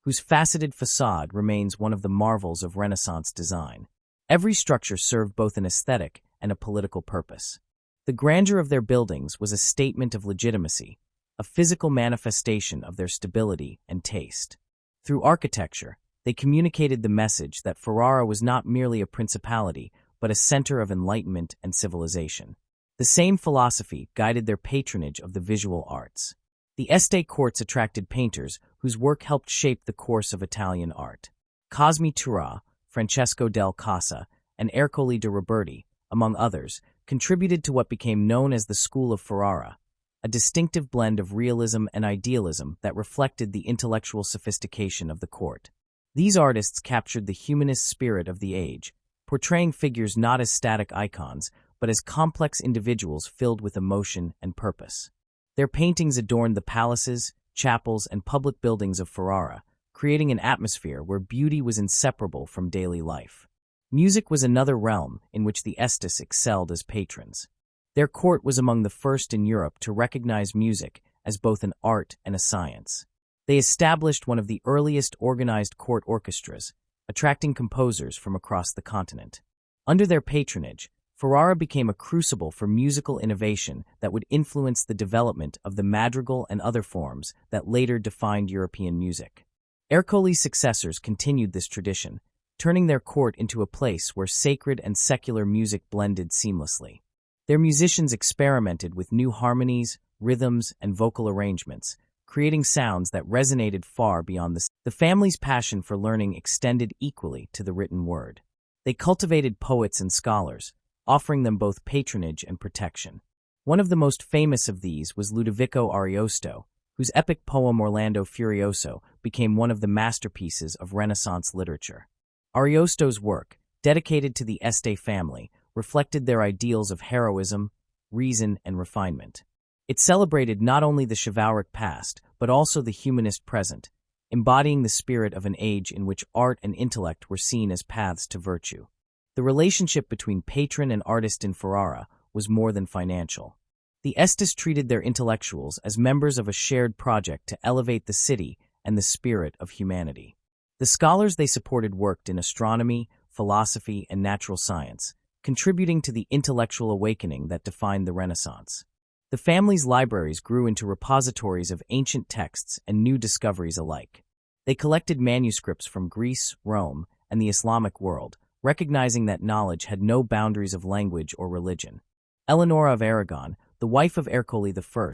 whose faceted facade remains one of the marvels of Renaissance design. Every structure served both an aesthetic and a political purpose. The grandeur of their buildings was a statement of legitimacy, a physical manifestation of their stability and taste. Through architecture, they communicated the message that Ferrara was not merely a principality, but a center of enlightenment and civilization. The same philosophy guided their patronage of the visual arts. The Este courts attracted painters whose work helped shape the course of Italian art. Cosme Tura, Francesco del Casa, and Ercole de Roberti, among others, contributed to what became known as the School of Ferrara, a distinctive blend of realism and idealism that reflected the intellectual sophistication of the court. These artists captured the humanist spirit of the age, portraying figures not as static icons, but as complex individuals filled with emotion and purpose. Their paintings adorned the palaces, chapels, and public buildings of Ferrara, creating an atmosphere where beauty was inseparable from daily life. Music was another realm in which the Estes excelled as patrons. Their court was among the first in Europe to recognize music as both an art and a science. They established one of the earliest organized court orchestras, attracting composers from across the continent. Under their patronage, Ferrara became a crucible for musical innovation that would influence the development of the madrigal and other forms that later defined European music. Ercole's successors continued this tradition, turning their court into a place where sacred and secular music blended seamlessly. Their musicians experimented with new harmonies, rhythms, and vocal arrangements, creating sounds that resonated far beyond the family's passion for learning extended equally to the written word. They cultivated poets and scholars, offering them both patronage and protection. One of the most famous of these was Ludovico Ariosto, whose epic poem Orlando Furioso became one of the masterpieces of Renaissance literature. Ariosto's work, dedicated to the Este family, reflected their ideals of heroism, reason, and refinement. It celebrated not only the chivalric past, but also the humanist present, embodying the spirit of an age in which art and intellect were seen as paths to virtue. The relationship between patron and artist in Ferrara was more than financial. The Estes treated their intellectuals as members of a shared project to elevate the city and the spirit of humanity. The scholars they supported worked in astronomy, philosophy, and natural science, contributing to the intellectual awakening that defined the Renaissance. The family's libraries grew into repositories of ancient texts and new discoveries alike. They collected manuscripts from Greece, Rome, and the Islamic world, recognizing that knowledge had no boundaries of language or religion. Eleonora of Aragon, the wife of Ercole I,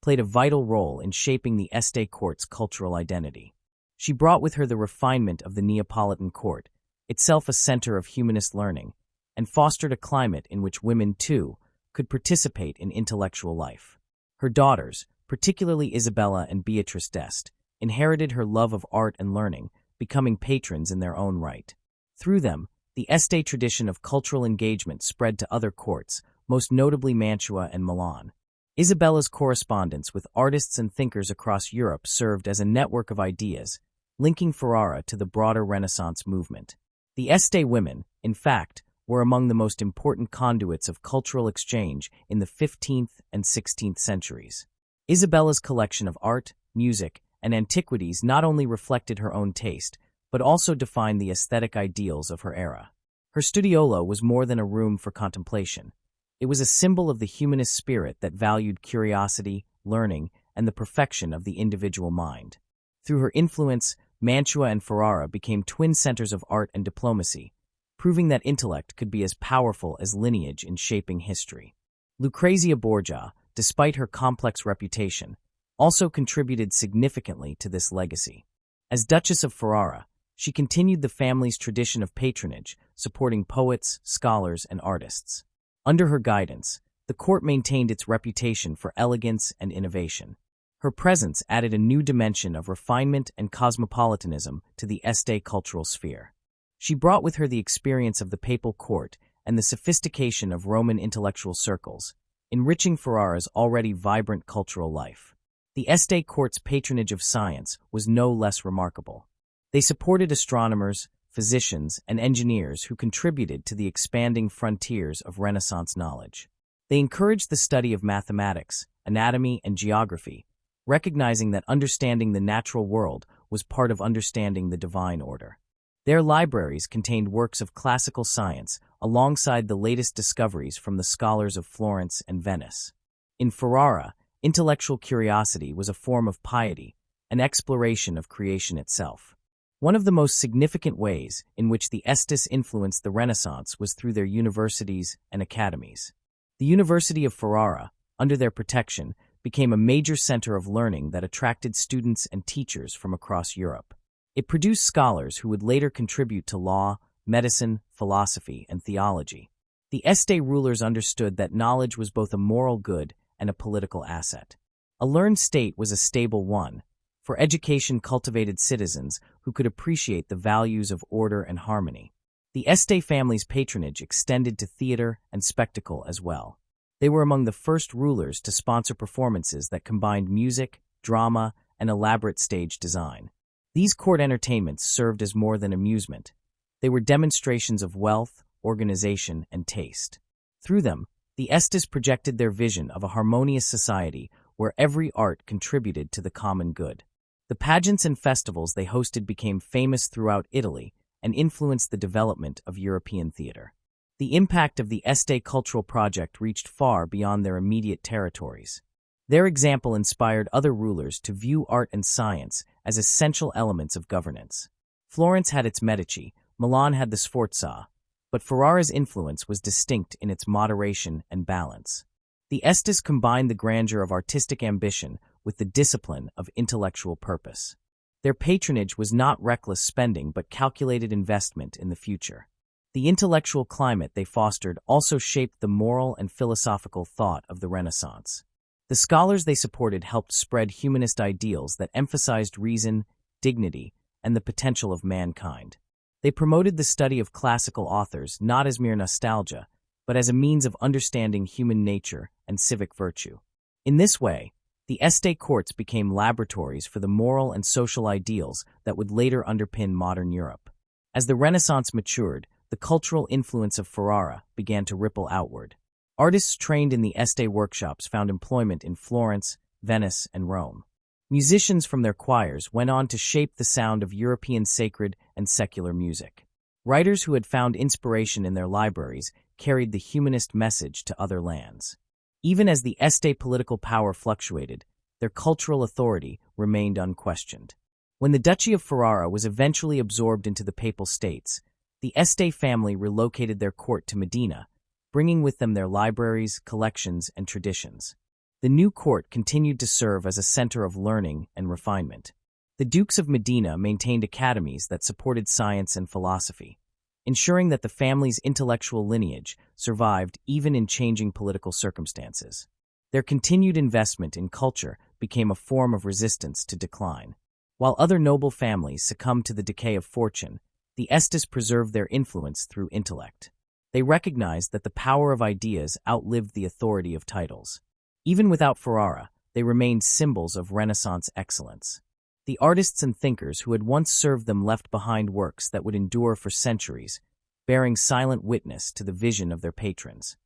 played a vital role in shaping the Este court's cultural identity. She brought with her the refinement of the Neapolitan court, itself a center of humanist learning, and fostered a climate in which women, too, could participate in intellectual life. Her daughters, particularly Isabella and Beatrice d'Este, inherited her love of art and learning, becoming patrons in their own right. Through them, the Este tradition of cultural engagement spread to other courts, most notably Mantua and Milan. Isabella's correspondence with artists and thinkers across Europe served as a network of ideas, linking Ferrara to the broader Renaissance movement. The Este women, in fact, were among the most important conduits of cultural exchange in the 15th and 16th centuries. Isabella's collection of art, music, and antiquities not only reflected her own taste, but also defined the aesthetic ideals of her era. Her studiolo was more than a room for contemplation. It was a symbol of the humanist spirit that valued curiosity, learning, and the perfection of the individual mind. Through her influence, Mantua and Ferrara became twin centers of art and diplomacy, proving that intellect could be as powerful as lineage in shaping history. Lucrezia Borgia, despite her complex reputation, also contributed significantly to this legacy. As Duchess of Ferrara, she continued the family's tradition of patronage, supporting poets, scholars, and artists. Under her guidance, the court maintained its reputation for elegance and innovation. Her presence added a new dimension of refinement and cosmopolitanism to the Este cultural sphere. She brought with her the experience of the papal court and the sophistication of Roman intellectual circles, enriching Ferrara's already vibrant cultural life. The Este court's patronage of science was no less remarkable. They supported astronomers, physicians, and engineers who contributed to the expanding frontiers of Renaissance knowledge. They encouraged the study of mathematics, anatomy, and geography, recognizing that understanding the natural world was part of understanding the divine order. Their libraries contained works of classical science alongside the latest discoveries from the scholars of Florence and Venice. In Ferrara, intellectual curiosity was a form of piety, an exploration of creation itself. One of the most significant ways in which the Estes influenced the Renaissance was through their universities and academies. The University of Ferrara, under their protection, became a major center of learning that attracted students and teachers from across Europe. It produced scholars who would later contribute to law, medicine, philosophy, and theology. The Este rulers understood that knowledge was both a moral good and a political asset. A learned state was a stable one, for education cultivated citizens who could appreciate the values of order and harmony. The Este family's patronage extended to theater and spectacle as well. They were among the first rulers to sponsor performances that combined music, drama, and elaborate stage design. These court entertainments served as more than amusement. They were demonstrations of wealth, organization, and taste. Through them, the Estes projected their vision of a harmonious society where every art contributed to the common good. The pageants and festivals they hosted became famous throughout Italy and influenced the development of European theater. The impact of the Este cultural project reached far beyond their immediate territories. Their example inspired other rulers to view art and science as essential elements of governance. Florence had its Medici, Milan had the Sforza, but Ferrara's influence was distinct in its moderation and balance. The Estes combined the grandeur of artistic ambition with the discipline of intellectual purpose. Their patronage was not reckless spending but calculated investment in the future. The intellectual climate they fostered also shaped the moral and philosophical thought of the Renaissance. The scholars they supported helped spread humanist ideals that emphasized reason, dignity, and the potential of mankind. They promoted the study of classical authors not as mere nostalgia, but as a means of understanding human nature and civic virtue. In this way, the Este courts became laboratories for the moral and social ideals that would later underpin modern Europe. As the Renaissance matured, the cultural influence of Ferrara began to ripple outward. Artists trained in the Este workshops found employment in Florence, Venice, and Rome. Musicians from their choirs went on to shape the sound of European sacred and secular music. Writers who had found inspiration in their libraries carried the humanist message to other lands. Even as the Este political power fluctuated, their cultural authority remained unquestioned. When the Duchy of Ferrara was eventually absorbed into the Papal States, the Este family relocated their court to Modena, bringing with them their libraries, collections, and traditions. The new court continued to serve as a center of learning and refinement. The Dukes of Modena maintained academies that supported science and philosophy, ensuring that the family's intellectual lineage survived even in changing political circumstances. Their continued investment in culture became a form of resistance to decline. While other noble families succumbed to the decay of fortune, the Estes preserved their influence through intellect. They recognized that the power of ideas outlived the authority of titles. Even without Ferrara, they remained symbols of Renaissance excellence. The artists and thinkers who had once served them left behind works that would endure for centuries, bearing silent witness to the vision of their patrons.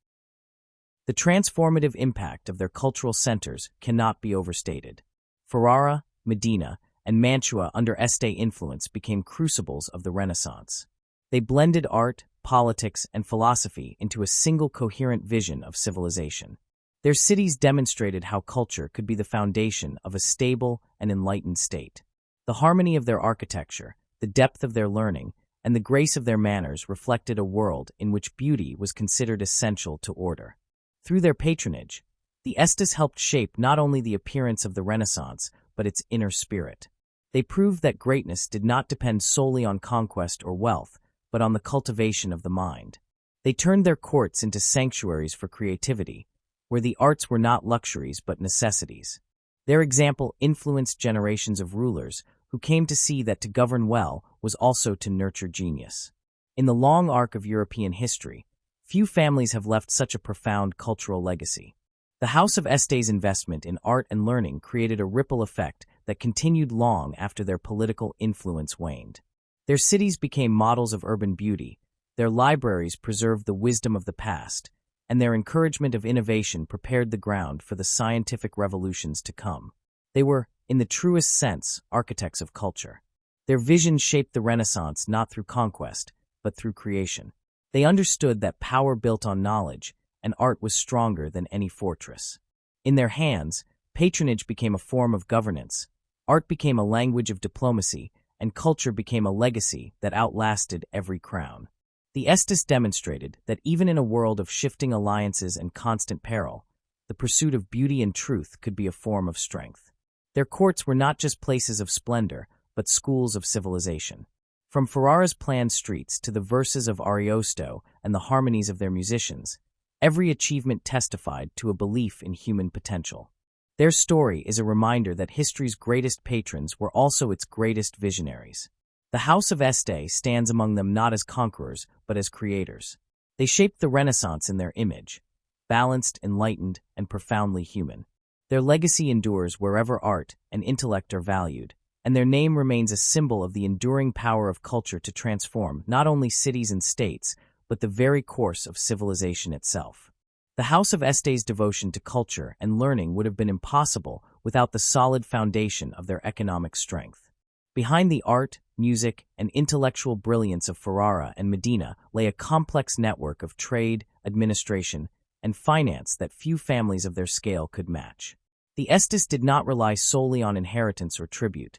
The transformative impact of their cultural centers cannot be overstated. Ferrara, Modena, and Mantua under Este influence became crucibles of the Renaissance. They blended art, politics, and philosophy into a single coherent vision of civilization. Their cities demonstrated how culture could be the foundation of a stable and enlightened state. The harmony of their architecture, the depth of their learning, and the grace of their manners reflected a world in which beauty was considered essential to order. Through their patronage, the Estes helped shape not only the appearance of the Renaissance, but its inner spirit. They proved that greatness did not depend solely on conquest or wealth, but on the cultivation of the mind. They turned their courts into sanctuaries for creativity, where the arts were not luxuries but necessities. Their example influenced generations of rulers who came to see that to govern well was also to nurture genius. In the long arc of European history, Few families have left such a profound cultural legacy. The House of Este's investment in art and learning created a ripple effect that continued long after their political influence waned. Their cities became models of urban beauty, their libraries preserved the wisdom of the past, and their encouragement of innovation prepared the ground for the scientific revolutions to come. They were, in the truest sense, architects of culture. Their vision shaped the Renaissance not through conquest, but through creation. They understood that power built on knowledge, and art was stronger than any fortress. In their hands, patronage became a form of governance, art became a language of diplomacy, and culture became a legacy that outlasted every crown. The Estes demonstrated that even in a world of shifting alliances and constant peril, the pursuit of beauty and truth could be a form of strength. Their courts were not just places of splendor, but schools of civilization. From Ferrara's planned streets to the verses of Ariosto and the harmonies of their musicians, every achievement testified to a belief in human potential. Their story is a reminder that history's greatest patrons were also its greatest visionaries. The House of Este stands among them not as conquerors, but as creators. They shaped the Renaissance in their image, balanced, enlightened, and profoundly human. Their legacy endures wherever art and intellect are valued, and their name remains a symbol of the enduring power of culture to transform not only cities and states, but the very course of civilization itself. The House of Este's devotion to culture and learning would have been impossible without the solid foundation of their economic strength. Behind the art, music, and intellectual brilliance of Ferrara and Modena lay a complex network of trade, administration, and finance that few families of their scale could match. The Estes did not rely solely on inheritance or tribute.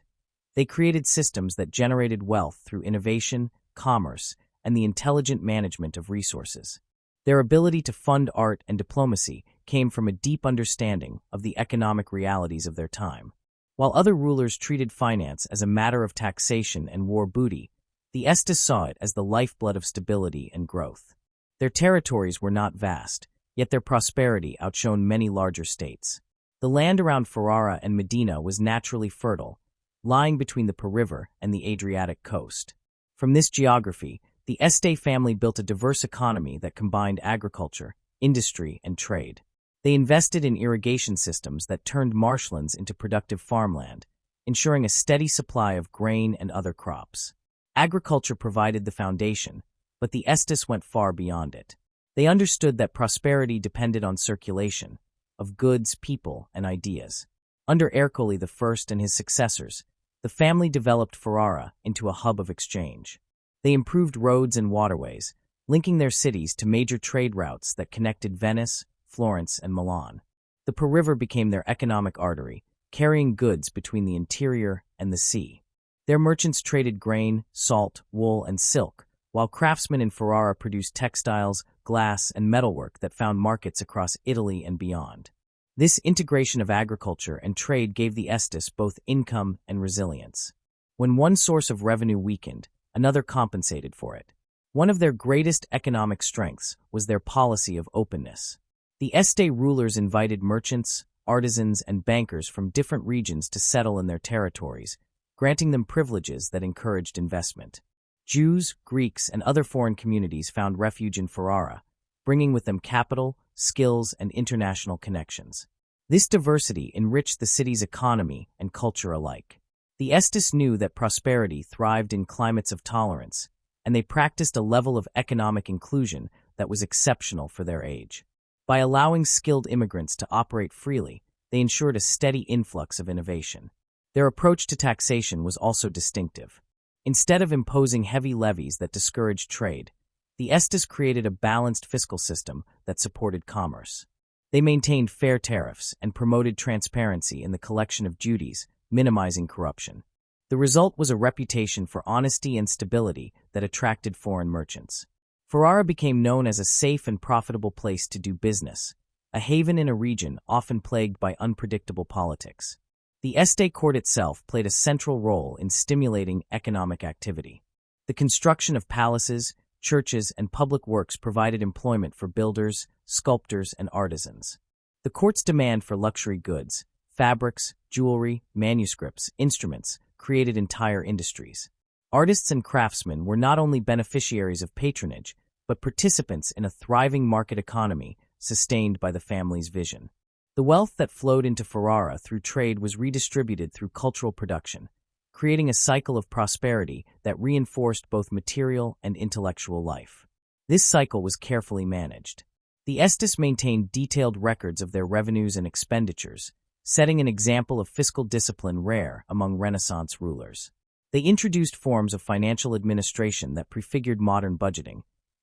They created systems that generated wealth through innovation, commerce, and the intelligent management of resources. Their ability to fund art and diplomacy came from a deep understanding of the economic realities of their time. While other rulers treated finance as a matter of taxation and war booty, the Estes saw it as the lifeblood of stability and growth. Their territories were not vast, yet their prosperity outshone many larger states. The land around Ferrara and Modena was naturally fertile, lying between the Po River and the Adriatic coast. From this geography, the Este family built a diverse economy that combined agriculture, industry, and trade. They invested in irrigation systems that turned marshlands into productive farmland, ensuring a steady supply of grain and other crops. Agriculture provided the foundation, but the Estes went far beyond it. They understood that prosperity depended on circulation of goods, people, and ideas. Under Ercole I and his successors, the family developed Ferrara into a hub of exchange. They improved roads and waterways, linking their cities to major trade routes that connected Venice, Florence, and Milan. The Po River became their economic artery, carrying goods between the interior and the sea. Their merchants traded grain, salt, wool, and silk, while craftsmen in Ferrara produced textiles, glass, and metalwork that found markets across Italy and beyond. This integration of agriculture and trade gave the Estes both income and resilience. When one source of revenue weakened, another compensated for it. One of their greatest economic strengths was their policy of openness. The Este rulers invited merchants, artisans, and bankers from different regions to settle in their territories, granting them privileges that encouraged investment. Jews, Greeks, and other foreign communities found refuge in Ferrara, bringing with them capital, skills, and international connections. This diversity enriched the city's economy and culture alike. The Estes knew that prosperity thrived in climates of tolerance, and they practiced a level of economic inclusion that was exceptional for their age. By allowing skilled immigrants to operate freely, they ensured a steady influx of innovation. Their approach to taxation was also distinctive. Instead of imposing heavy levies that discouraged trade, the Estes created a balanced fiscal system that supported commerce. They maintained fair tariffs and promoted transparency in the collection of duties, minimizing corruption. The result was a reputation for honesty and stability that attracted foreign merchants. Ferrara became known as a safe and profitable place to do business, a haven in a region often plagued by unpredictable politics. The Este court itself played a central role in stimulating economic activity. The construction of palaces, churches, and public works provided employment for builders, sculptors, and artisans. The court's demand for luxury goods, fabrics, jewelry, manuscripts, instruments, created entire industries. Artists and craftsmen were not only beneficiaries of patronage, but participants in a thriving market economy sustained by the family's vision. The wealth that flowed into Ferrara through trade was redistributed through cultural production, creating a cycle of prosperity that reinforced both material and intellectual life. This cycle was carefully managed. The Estes maintained detailed records of their revenues and expenditures, setting an example of fiscal discipline rare among Renaissance rulers. They introduced forms of financial administration that prefigured modern budgeting,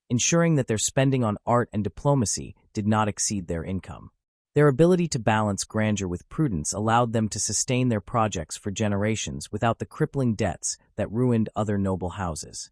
ensuring that their spending on art and diplomacy did not exceed their income. Their ability to balance grandeur with prudence allowed them to sustain their projects for generations without the crippling debts that ruined other noble houses.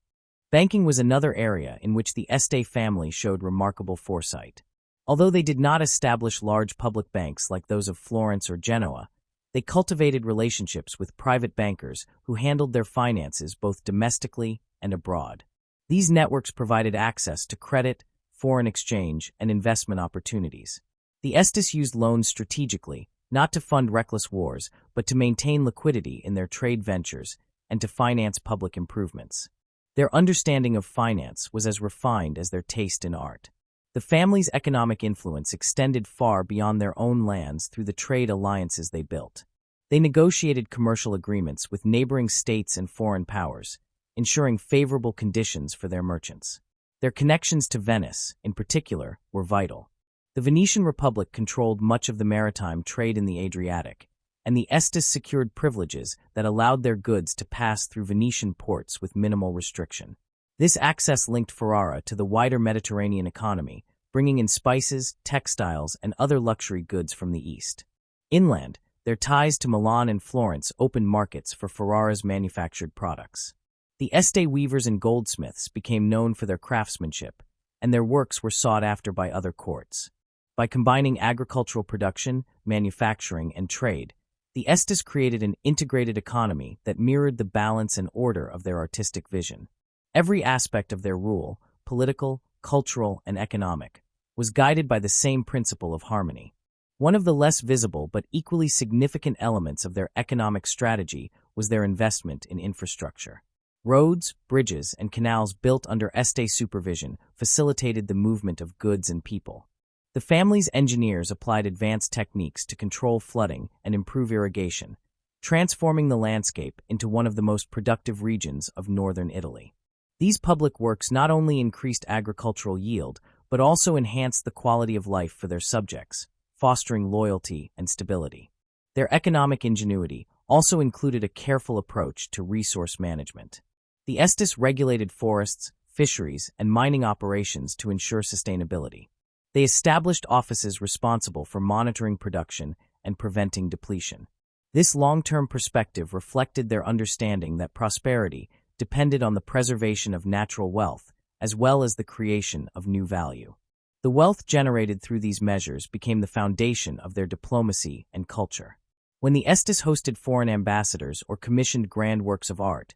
Banking was another area in which the Este family showed remarkable foresight. Although they did not establish large public banks like those of Florence or Genoa, they cultivated relationships with private bankers who handled their finances both domestically and abroad. These networks provided access to credit, foreign exchange, and investment opportunities. The Estes used loans strategically, not to fund reckless wars, but to maintain liquidity in their trade ventures and to finance public improvements. Their understanding of finance was as refined as their taste in art. The family's economic influence extended far beyond their own lands through the trade alliances they built. They negotiated commercial agreements with neighboring states and foreign powers, ensuring favorable conditions for their merchants. Their connections to Venice, in particular, were vital. The Venetian Republic controlled much of the maritime trade in the Adriatic, and the Estes secured privileges that allowed their goods to pass through Venetian ports with minimal restriction. This access linked Ferrara to the wider Mediterranean economy, bringing in spices, textiles, and other luxury goods from the east. Inland, their ties to Milan and Florence opened markets for Ferrara's manufactured products. The Este weavers and goldsmiths became known for their craftsmanship, and their works were sought after by other courts. By combining agricultural production, manufacturing, and trade, the Estes created an integrated economy that mirrored the balance and order of their artistic vision. Every aspect of their rule, political, cultural, and economic, was guided by the same principle of harmony. One of the less visible but equally significant elements of their economic strategy was their investment in infrastructure. Roads, bridges, and canals built under Este supervision facilitated the movement of goods and people. The family's engineers applied advanced techniques to control flooding and improve irrigation, transforming the landscape into one of the most productive regions of northern Italy. These public works not only increased agricultural yield, but also enhanced the quality of life for their subjects, fostering loyalty and stability. Their economic ingenuity also included a careful approach to resource management. The Estes regulated forests, fisheries, and mining operations to ensure sustainability. They established offices responsible for monitoring production and preventing depletion. This long-term perspective reflected their understanding that prosperity depended on the preservation of natural wealth as well as the creation of new value. The wealth generated through these measures became the foundation of their diplomacy and culture. When the Estes hosted foreign ambassadors or commissioned grand works of art,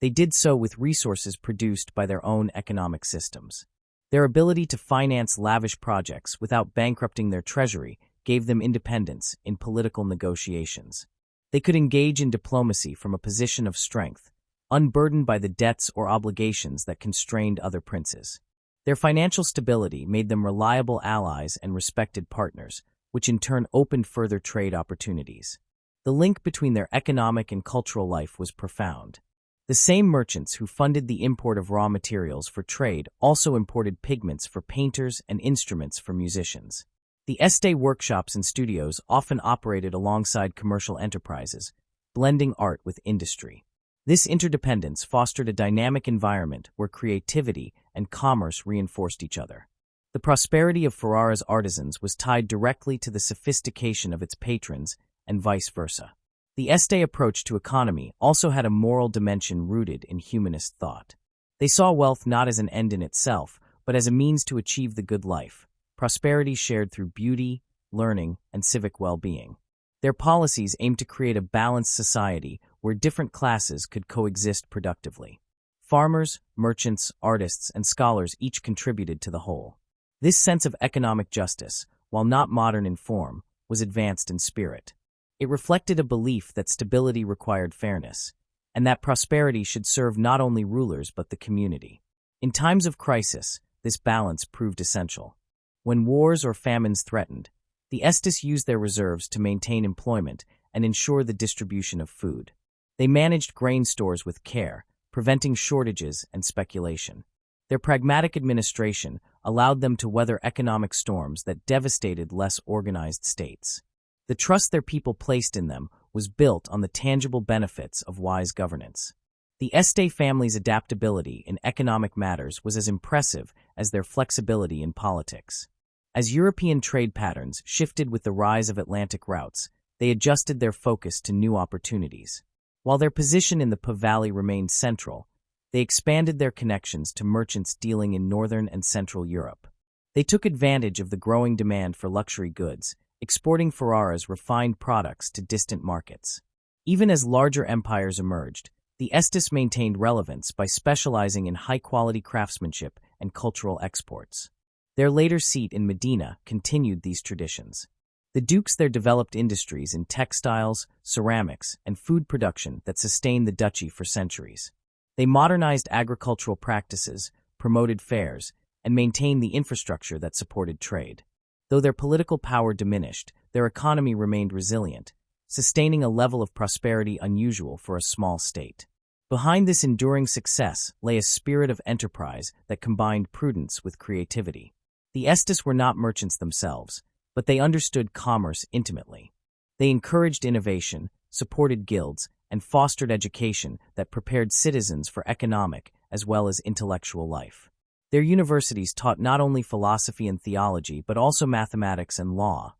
they did so with resources produced by their own economic systems. Their ability to finance lavish projects without bankrupting their treasury gave them independence in political negotiations. They could engage in diplomacy from a position of strength, unburdened by the debts or obligations that constrained other princes. Their financial stability made them reliable allies and respected partners, which in turn opened further trade opportunities. The link between their economic and cultural life was profound. The same merchants who funded the import of raw materials for trade also imported pigments for painters and instruments for musicians. The Este workshops and studios often operated alongside commercial enterprises, blending art with industry. This interdependence fostered a dynamic environment where creativity and commerce reinforced each other. The prosperity of Ferrara's artisans was tied directly to the sophistication of its patrons and vice versa. The Este approach to economy also had a moral dimension rooted in humanist thought. They saw wealth not as an end in itself, but as a means to achieve the good life, prosperity shared through beauty, learning, and civic well-being. Their policies aimed to create a balanced society where different classes could coexist productively. Farmers, merchants, artists, and scholars each contributed to the whole. This sense of economic justice, while not modern in form, was advanced in spirit. It reflected a belief that stability required fairness, and that prosperity should serve not only rulers but the community. In times of crisis, this balance proved essential. When wars or famines threatened, the Estes used their reserves to maintain employment and ensure the distribution of food. They managed grain stores with care, preventing shortages and speculation. Their pragmatic administration allowed them to weather economic storms that devastated less organized states. The trust their people placed in them was built on the tangible benefits of wise governance. The Este family's adaptability in economic matters was as impressive as their flexibility in politics. As European trade patterns shifted with the rise of Atlantic routes, they adjusted their focus to new opportunities. While their position in the Po Valley remained central, they expanded their connections to merchants dealing in northern and central Europe. They took advantage of the growing demand for luxury goods, exporting Ferrara's refined products to distant markets. Even as larger empires emerged, the Estes maintained relevance by specializing in high-quality craftsmanship and cultural exports. Their later seat in Modena continued these traditions. The dukes there developed industries in textiles, ceramics, and food production that sustained the duchy for centuries. They modernized agricultural practices, promoted fairs, and maintained the infrastructure that supported trade. Though their political power diminished, their economy remained resilient, sustaining a level of prosperity unusual for a small state. Behind this enduring success lay a spirit of enterprise that combined prudence with creativity. The Estes were not merchants themselves, but they understood commerce intimately. They encouraged innovation, supported guilds, and fostered education that prepared citizens for economic as well as intellectual life. Their universities taught not only philosophy and theology but also mathematics and law,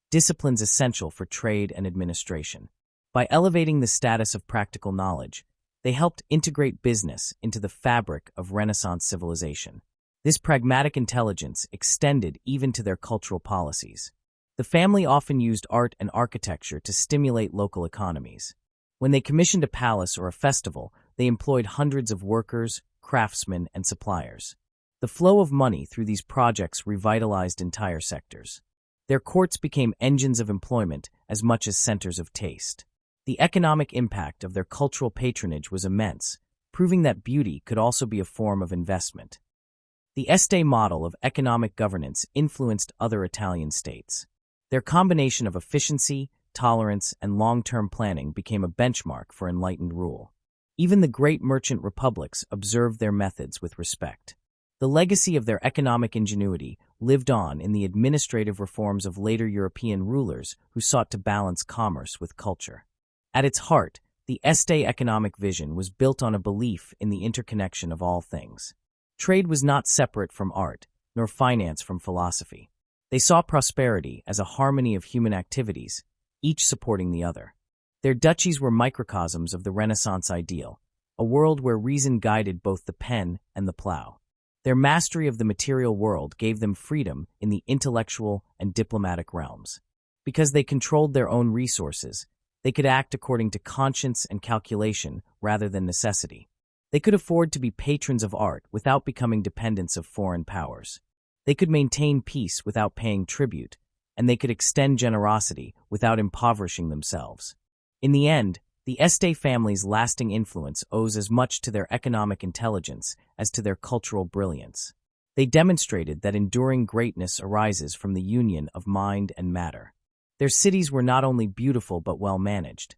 disciplines essential for trade and administration. By elevating the status of practical knowledge, they helped integrate business into the fabric of Renaissance civilization. This pragmatic intelligence extended even to their cultural policies. The family often used art and architecture to stimulate local economies. When they commissioned a palace or a festival, they employed hundreds of workers, craftsmen, and suppliers. The flow of money through these projects revitalized entire sectors. Their courts became engines of employment as much as centers of taste. The economic impact of their cultural patronage was immense, proving that beauty could also be a form of investment. The Este model of economic governance influenced other Italian states. Their combination of efficiency, tolerance, and long-term planning became a benchmark for enlightened rule. Even the great merchant republics observed their methods with respect. The legacy of their economic ingenuity lived on in the administrative reforms of later European rulers who sought to balance commerce with culture. At its heart, the Este economic vision was built on a belief in the interconnection of all things. Trade was not separate from art, nor finance from philosophy. They saw prosperity as a harmony of human activities, each supporting the other. Their duchies were microcosms of the Renaissance ideal, a world where reason guided both the pen and the plow. Their mastery of the material world gave them freedom in the intellectual and diplomatic realms. Because they controlled their own resources, they could act according to conscience and calculation rather than necessity. They could afford to be patrons of art without becoming dependents of foreign powers. They could maintain peace without paying tribute, and they could extend generosity without impoverishing themselves. In the end, the Este family's lasting influence owes as much to their economic intelligence as to their cultural brilliance. They demonstrated that enduring greatness arises from the union of mind and matter. Their cities were not only beautiful but well managed.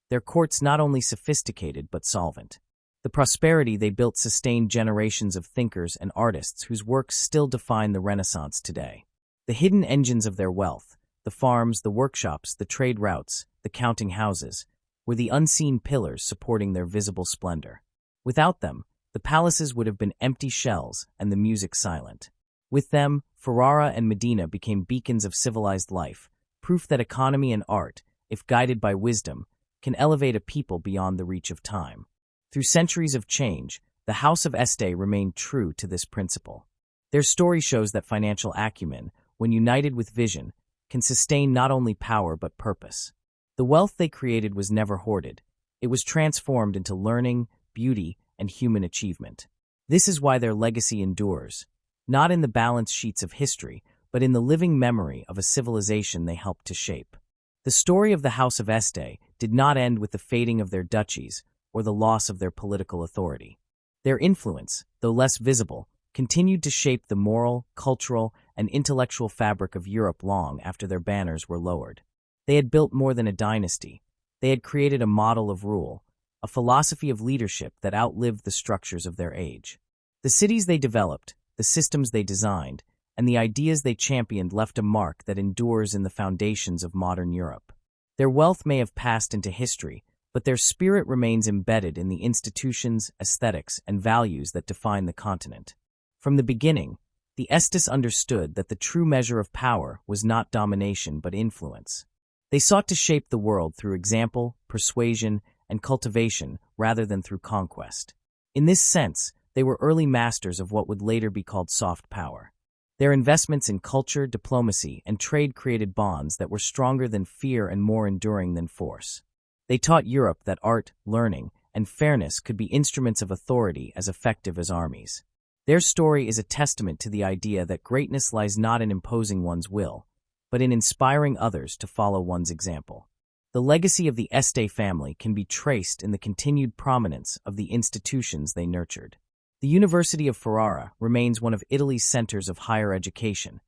Their courts not only sophisticated but solvent. The prosperity they built sustained generations of thinkers and artists whose works still define the Renaissance today. The hidden engines of their wealth, the farms, the workshops, the trade routes, the counting houses, were the unseen pillars supporting their visible splendor. Without them, the palaces would have been empty shells and the music silent. With them, Ferrara and Modena became beacons of civilized life, proof that economy and art, if guided by wisdom, can elevate a people beyond the reach of time. Through centuries of change, the House of Este remained true to this principle. Their story shows that financial acumen, when united with vision, can sustain not only power but purpose. The wealth they created was never hoarded. It was transformed into learning, beauty, and human achievement. This is why their legacy endures, not in the balance sheets of history, but in the living memory of a civilization they helped to shape. The story of the House of Este did not end with the fading of their duchies or the loss of their political authority. Their influence, though less visible, continued to shape the moral, cultural, and intellectual fabric of Europe long after their banners were lowered. They had built more than a dynasty. They had created a model of rule, a philosophy of leadership that outlived the structures of their age. The cities they developed, the systems they designed, and the ideas they championed left a mark that endures in the foundations of modern Europe. Their wealth may have passed into history, but their spirit remains embedded in the institutions, aesthetics, and values that define the continent. From the beginning, the Estes understood that the true measure of power was not domination but influence. They sought to shape the world through example, persuasion, and cultivation rather than through conquest. In this sense, they were early masters of what would later be called soft power. Their investments in culture, diplomacy, and trade created bonds that were stronger than fear and more enduring than force. They taught Europe that art, learning, and fairness could be instruments of authority as effective as armies. Their story is a testament to the idea that greatness lies not in imposing one's will, but in inspiring others to follow one's example. The legacy of the Este family can be traced in the continued prominence of the institutions they nurtured. The University of Ferrara remains one of Italy's centers of higher education,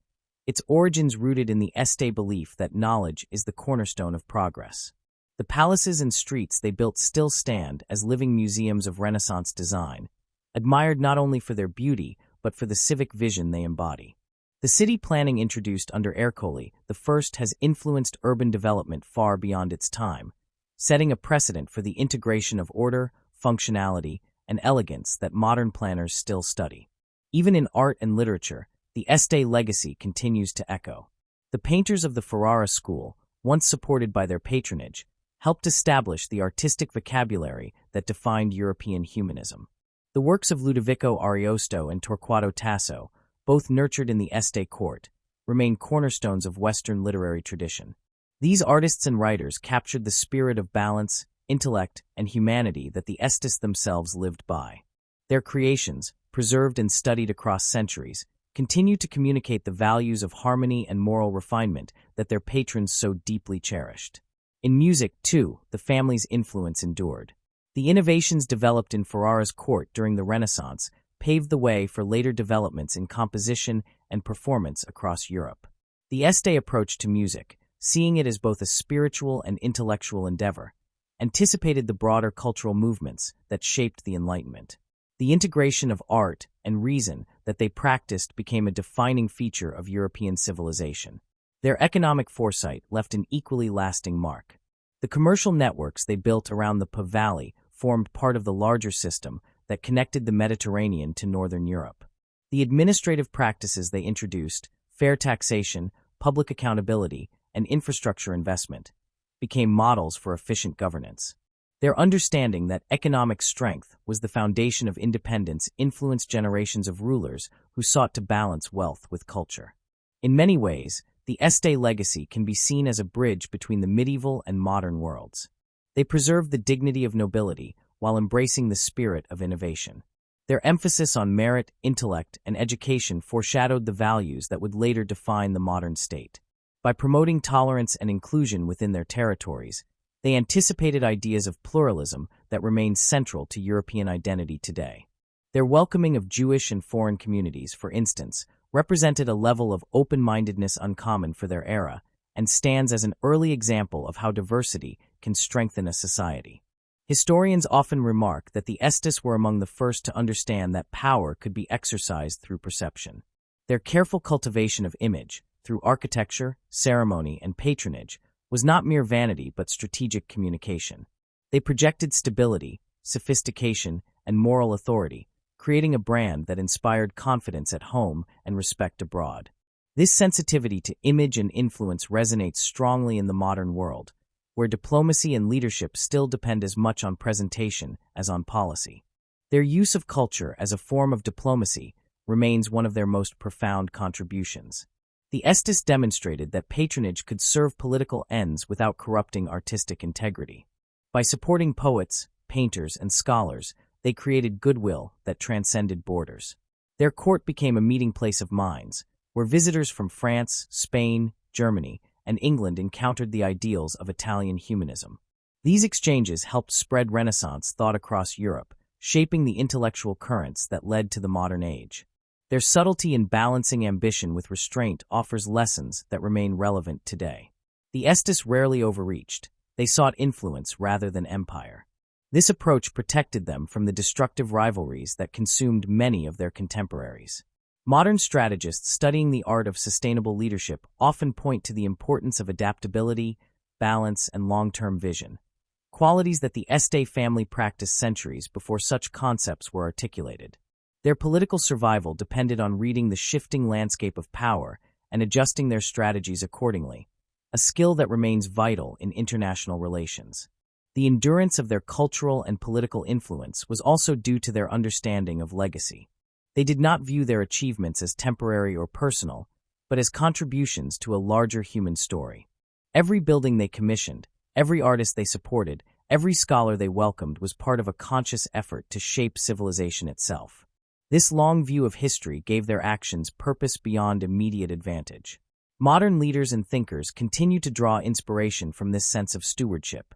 its origins rooted in the Este belief that knowledge is the cornerstone of progress. The palaces and streets they built still stand as living museums of Renaissance design, admired not only for their beauty but for the civic vision they embody. The city planning introduced under Ercole I has influenced urban development far beyond its time, setting a precedent for the integration of order, functionality, and elegance that modern planners still study. Even in art and literature, the Este legacy continues to echo. The painters of the Ferrara school, once supported by their patronage, helped establish the artistic vocabulary that defined European humanism. The works of Ludovico Ariosto and Torquato Tasso, both nurtured in the Este court, remain cornerstones of Western literary tradition. These artists and writers captured the spirit of balance, intellect, and humanity that the Estes themselves lived by. Their creations, preserved and studied across centuries, continue to communicate the values of harmony and moral refinement that their patrons so deeply cherished. In music, too, the family's influence endured. The innovations developed in Ferrara's court during the Renaissance paved the way for later developments in composition and performance across Europe. The Este approach to music, seeing it as both a spiritual and intellectual endeavor, anticipated the broader cultural movements that shaped the Enlightenment. The integration of art and reason that they practiced became a defining feature of European civilization. Their economic foresight left an equally lasting mark. The commercial networks they built around the Po Valley formed part of the larger system that connected the Mediterranean to northern Europe. The administrative practices they introduced, fair taxation, public accountability, and infrastructure investment, became models for efficient governance. Their understanding that economic strength was the foundation of independence influenced generations of rulers who sought to balance wealth with culture. In many ways, the Este legacy can be seen as a bridge between the medieval and modern worlds. They preserved the dignity of nobility while embracing the spirit of innovation. Their emphasis on merit, intellect, and education foreshadowed the values that would later define the modern state. By promoting tolerance and inclusion within their territories, they anticipated ideas of pluralism that remain central to European identity today. Their welcoming of Jewish and foreign communities, for instance, represented a level of open-mindedness uncommon for their era and stands as an early example of how diversity can strengthen a society. Historians often remark that the Estes were among the first to understand that power could be exercised through perception. Their careful cultivation of image, through architecture, ceremony, and patronage, was not mere vanity but strategic communication. They projected stability, sophistication, and moral authority, creating a brand that inspired confidence at home and respect abroad. This sensitivity to image and influence resonates strongly in the modern world, where diplomacy and leadership still depend as much on presentation as on policy. Their use of culture as a form of diplomacy remains one of their most profound contributions. The Estes demonstrated that patronage could serve political ends without corrupting artistic integrity. By supporting poets, painters, and scholars, they created goodwill that transcended borders. Their court became a meeting place of minds, where visitors from France, Spain, Germany, and England encountered the ideals of Italian humanism. These exchanges helped spread Renaissance thought across Europe, shaping the intellectual currents that led to the modern age. Their subtlety in balancing ambition with restraint offers lessons that remain relevant today. The Estes rarely overreached. They sought influence rather than empire. This approach protected them from the destructive rivalries that consumed many of their contemporaries. Modern strategists studying the art of sustainable leadership often point to the importance of adaptability, balance, and long-term vision, qualities that the Este family practiced centuries before such concepts were articulated. Their political survival depended on reading the shifting landscape of power and adjusting their strategies accordingly, a skill that remains vital in international relations. The endurance of their cultural and political influence was also due to their understanding of legacy. They did not view their achievements as temporary or personal, but as contributions to a larger human story. Every building they commissioned, every artist they supported, every scholar they welcomed was part of a conscious effort to shape civilization itself. This long view of history gave their actions purpose beyond immediate advantage. Modern leaders and thinkers continue to draw inspiration from this sense of stewardship,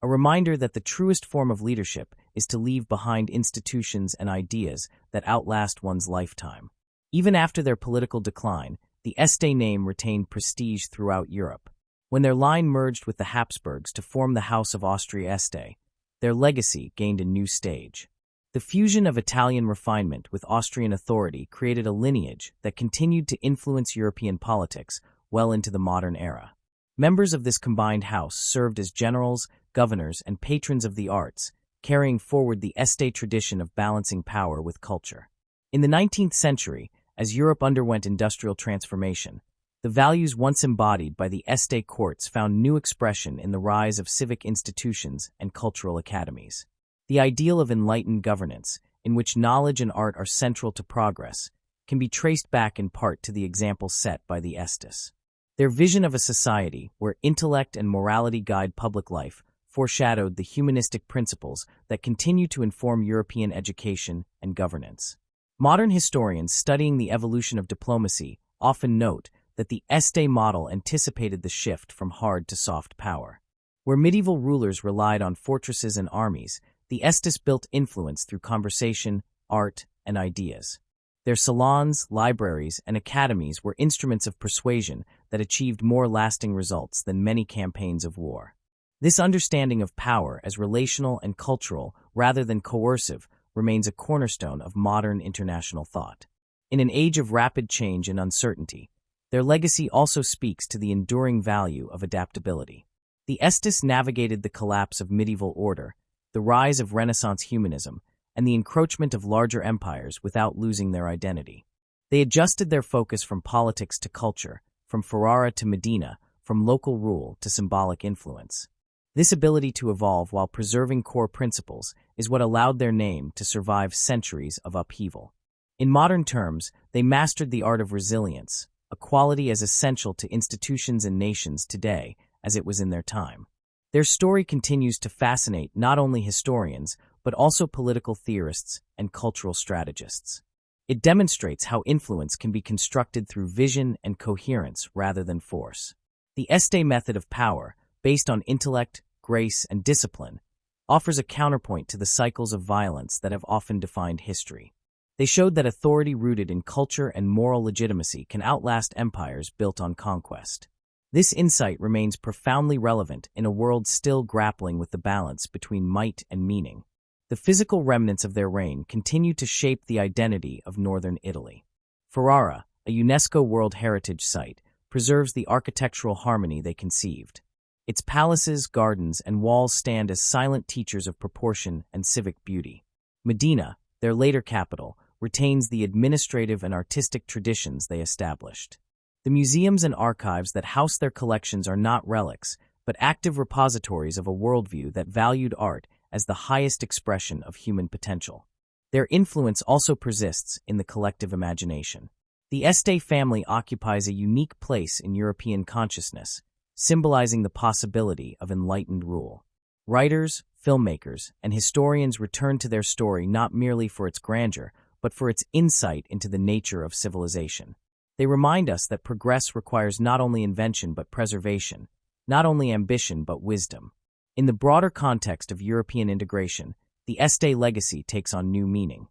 a reminder that the truest form of leadership is to leave behind institutions and ideas that outlast one's lifetime. Even after their political decline, the Este name retained prestige throughout Europe. When their line merged with the Habsburgs to form the House of Este, their legacy gained a new stage. The fusion of Italian refinement with Austrian authority created a lineage that continued to influence European politics well into the modern era. Members of this combined house served as generals, governors, and patrons of the arts, carrying forward the Este tradition of balancing power with culture. In the 19th century, as Europe underwent industrial transformation, the values once embodied by the Este courts found new expression in the rise of civic institutions and cultural academies. The ideal of enlightened governance, in which knowledge and art are central to progress, can be traced back in part to the example set by the Estes. Their vision of a society where intellect and morality guide public life foreshadowed the humanistic principles that continue to inform European education and governance. Modern historians studying the evolution of diplomacy often note that the Este model anticipated the shift from hard to soft power. Where medieval rulers relied on fortresses and armies, the Estes built influence through conversation, art, and ideas. Their salons, libraries, and academies were instruments of persuasion that achieved more lasting results than many campaigns of war. This understanding of power as relational and cultural rather than coercive remains a cornerstone of modern international thought. In an age of rapid change and uncertainty, their legacy also speaks to the enduring value of adaptability. The Estes navigated the collapse of medieval order, the rise of Renaissance humanism, and the encroachment of larger empires without losing their identity. They adjusted their focus from politics to culture, from Ferrara to Modena, from local rule to symbolic influence. This ability to evolve while preserving core principles is what allowed their name to survive centuries of upheaval. In modern terms, they mastered the art of resilience, a quality as essential to institutions and nations today as it was in their time. Their story continues to fascinate not only historians, but also political theorists and cultural strategists. It demonstrates how influence can be constructed through vision and coherence rather than force. The Este method of power, based on intellect, grace, and discipline, offers a counterpoint to the cycles of violence that have often defined history. They showed that authority rooted in culture and moral legitimacy can outlast empires built on conquest. This insight remains profoundly relevant in a world still grappling with the balance between might and meaning. The physical remnants of their reign continue to shape the identity of northern Italy. Ferrara, a UNESCO World Heritage Site, preserves the architectural harmony they conceived. Its palaces, gardens, and walls stand as silent teachers of proportion and civic beauty. Modena, their later capital, retains the administrative and artistic traditions they established. The museums and archives that house their collections are not relics, but active repositories of a worldview that valued art as the highest expression of human potential. Their influence also persists in the collective imagination. The Este family occupies a unique place in European consciousness, symbolizing the possibility of enlightened rule. Writers, filmmakers, and historians return to their story not merely for its grandeur, but for its insight into the nature of civilization. They remind us that progress requires not only invention but preservation, not only ambition but wisdom. In the broader context of European integration, the Este legacy takes on new meaning.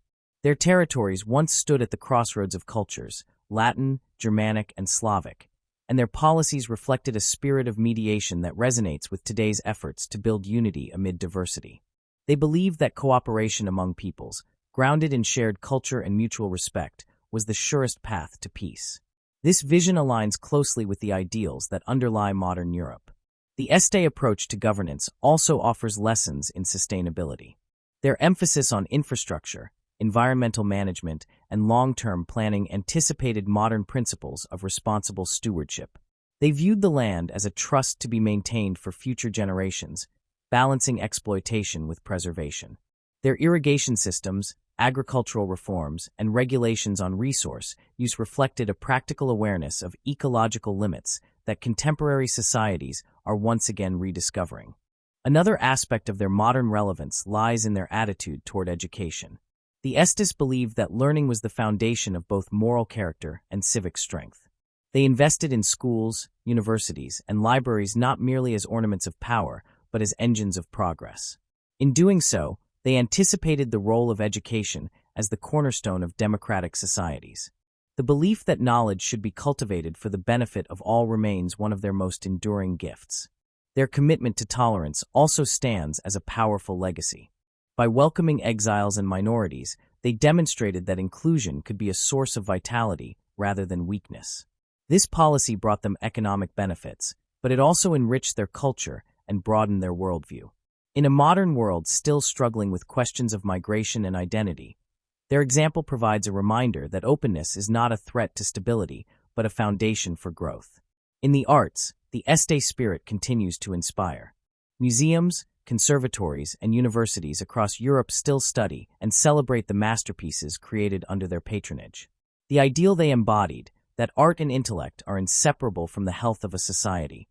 Their territories once stood at the crossroads of cultures, Latin, Germanic, and Slavic, and their policies reflected a spirit of mediation that resonates with today's efforts to build unity amid diversity. They believed that cooperation among peoples, grounded in shared culture and mutual respect, was the surest path to peace. This vision aligns closely with the ideals that underlie modern Europe. The Este approach to governance also offers lessons in sustainability. Their emphasis on infrastructure, environmental management, and long-term planning anticipated modern principles of responsible stewardship. They viewed the land as a trust to be maintained for future generations, balancing exploitation with preservation. Their irrigation systems, agricultural reforms, and regulations on resource use reflected a practical awareness of ecological limits that contemporary societies are once again rediscovering. Another aspect of their modern relevance lies in their attitude toward education. The Estes believed that learning was the foundation of both moral character and civic strength. They invested in schools, universities, and libraries not merely as ornaments of power, but as engines of progress. In doing so, they anticipated the role of education as the cornerstone of democratic societies. The belief that knowledge should be cultivated for the benefit of all remains one of their most enduring gifts. Their commitment to tolerance also stands as a powerful legacy. By welcoming exiles and minorities, they demonstrated that inclusion could be a source of vitality rather than weakness. This policy brought them economic benefits, but it also enriched their culture and broadened their worldview. In a modern world still struggling with questions of migration and identity, their example provides a reminder that openness is not a threat to stability, but a foundation for growth. In the arts, the Este spirit continues to inspire. Museums, conservatories, and universities across Europe still study and celebrate the masterpieces created under their patronage. The ideal they embodied, that art and intellect are inseparable from the health of a society,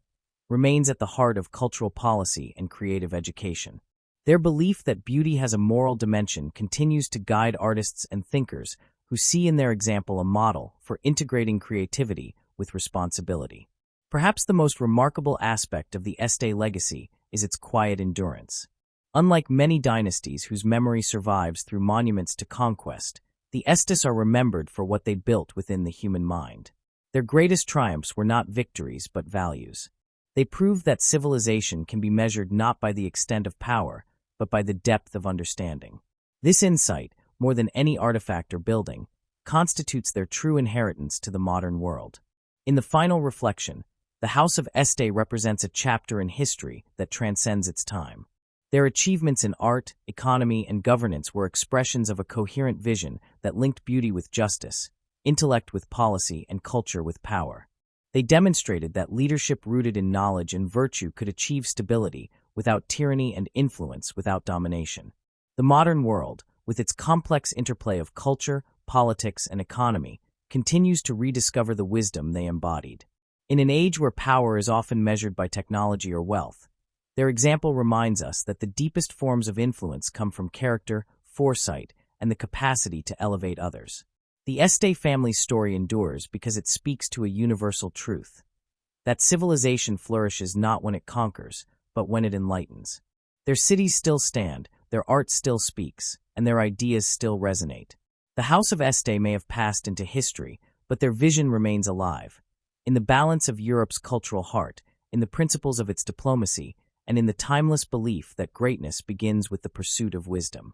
remains at the heart of cultural policy and creative education. Their belief that beauty has a moral dimension continues to guide artists and thinkers who see in their example a model for integrating creativity with responsibility. Perhaps the most remarkable aspect of the Este legacy is its quiet endurance. Unlike many dynasties whose memory survives through monuments to conquest, the Estes are remembered for what they built within the human mind. Their greatest triumphs were not victories but values. They proved that civilization can be measured not by the extent of power, but by the depth of understanding. This insight, more than any artifact or building, constitutes their true inheritance to the modern world. In the final reflection, the House of Este represents a chapter in history that transcends its time. Their achievements in art, economy, and governance were expressions of a coherent vision that linked beauty with justice, intellect with policy, and culture with power. They demonstrated that leadership rooted in knowledge and virtue could achieve stability without tyranny and influence without domination. The modern world, with its complex interplay of culture, politics, and economy, continues to rediscover the wisdom they embodied. In an age where power is often measured by technology or wealth, their example reminds us that the deepest forms of influence come from character, foresight, and the capacity to elevate others. The Este family's story endures because it speaks to a universal truth: that civilization flourishes not when it conquers, but when it enlightens. Their cities still stand, their art still speaks, and their ideas still resonate. The House of Este may have passed into history, but their vision remains alive. In the balance of Europe's cultural heart, in the principles of its diplomacy, and in the timeless belief that greatness begins with the pursuit of wisdom.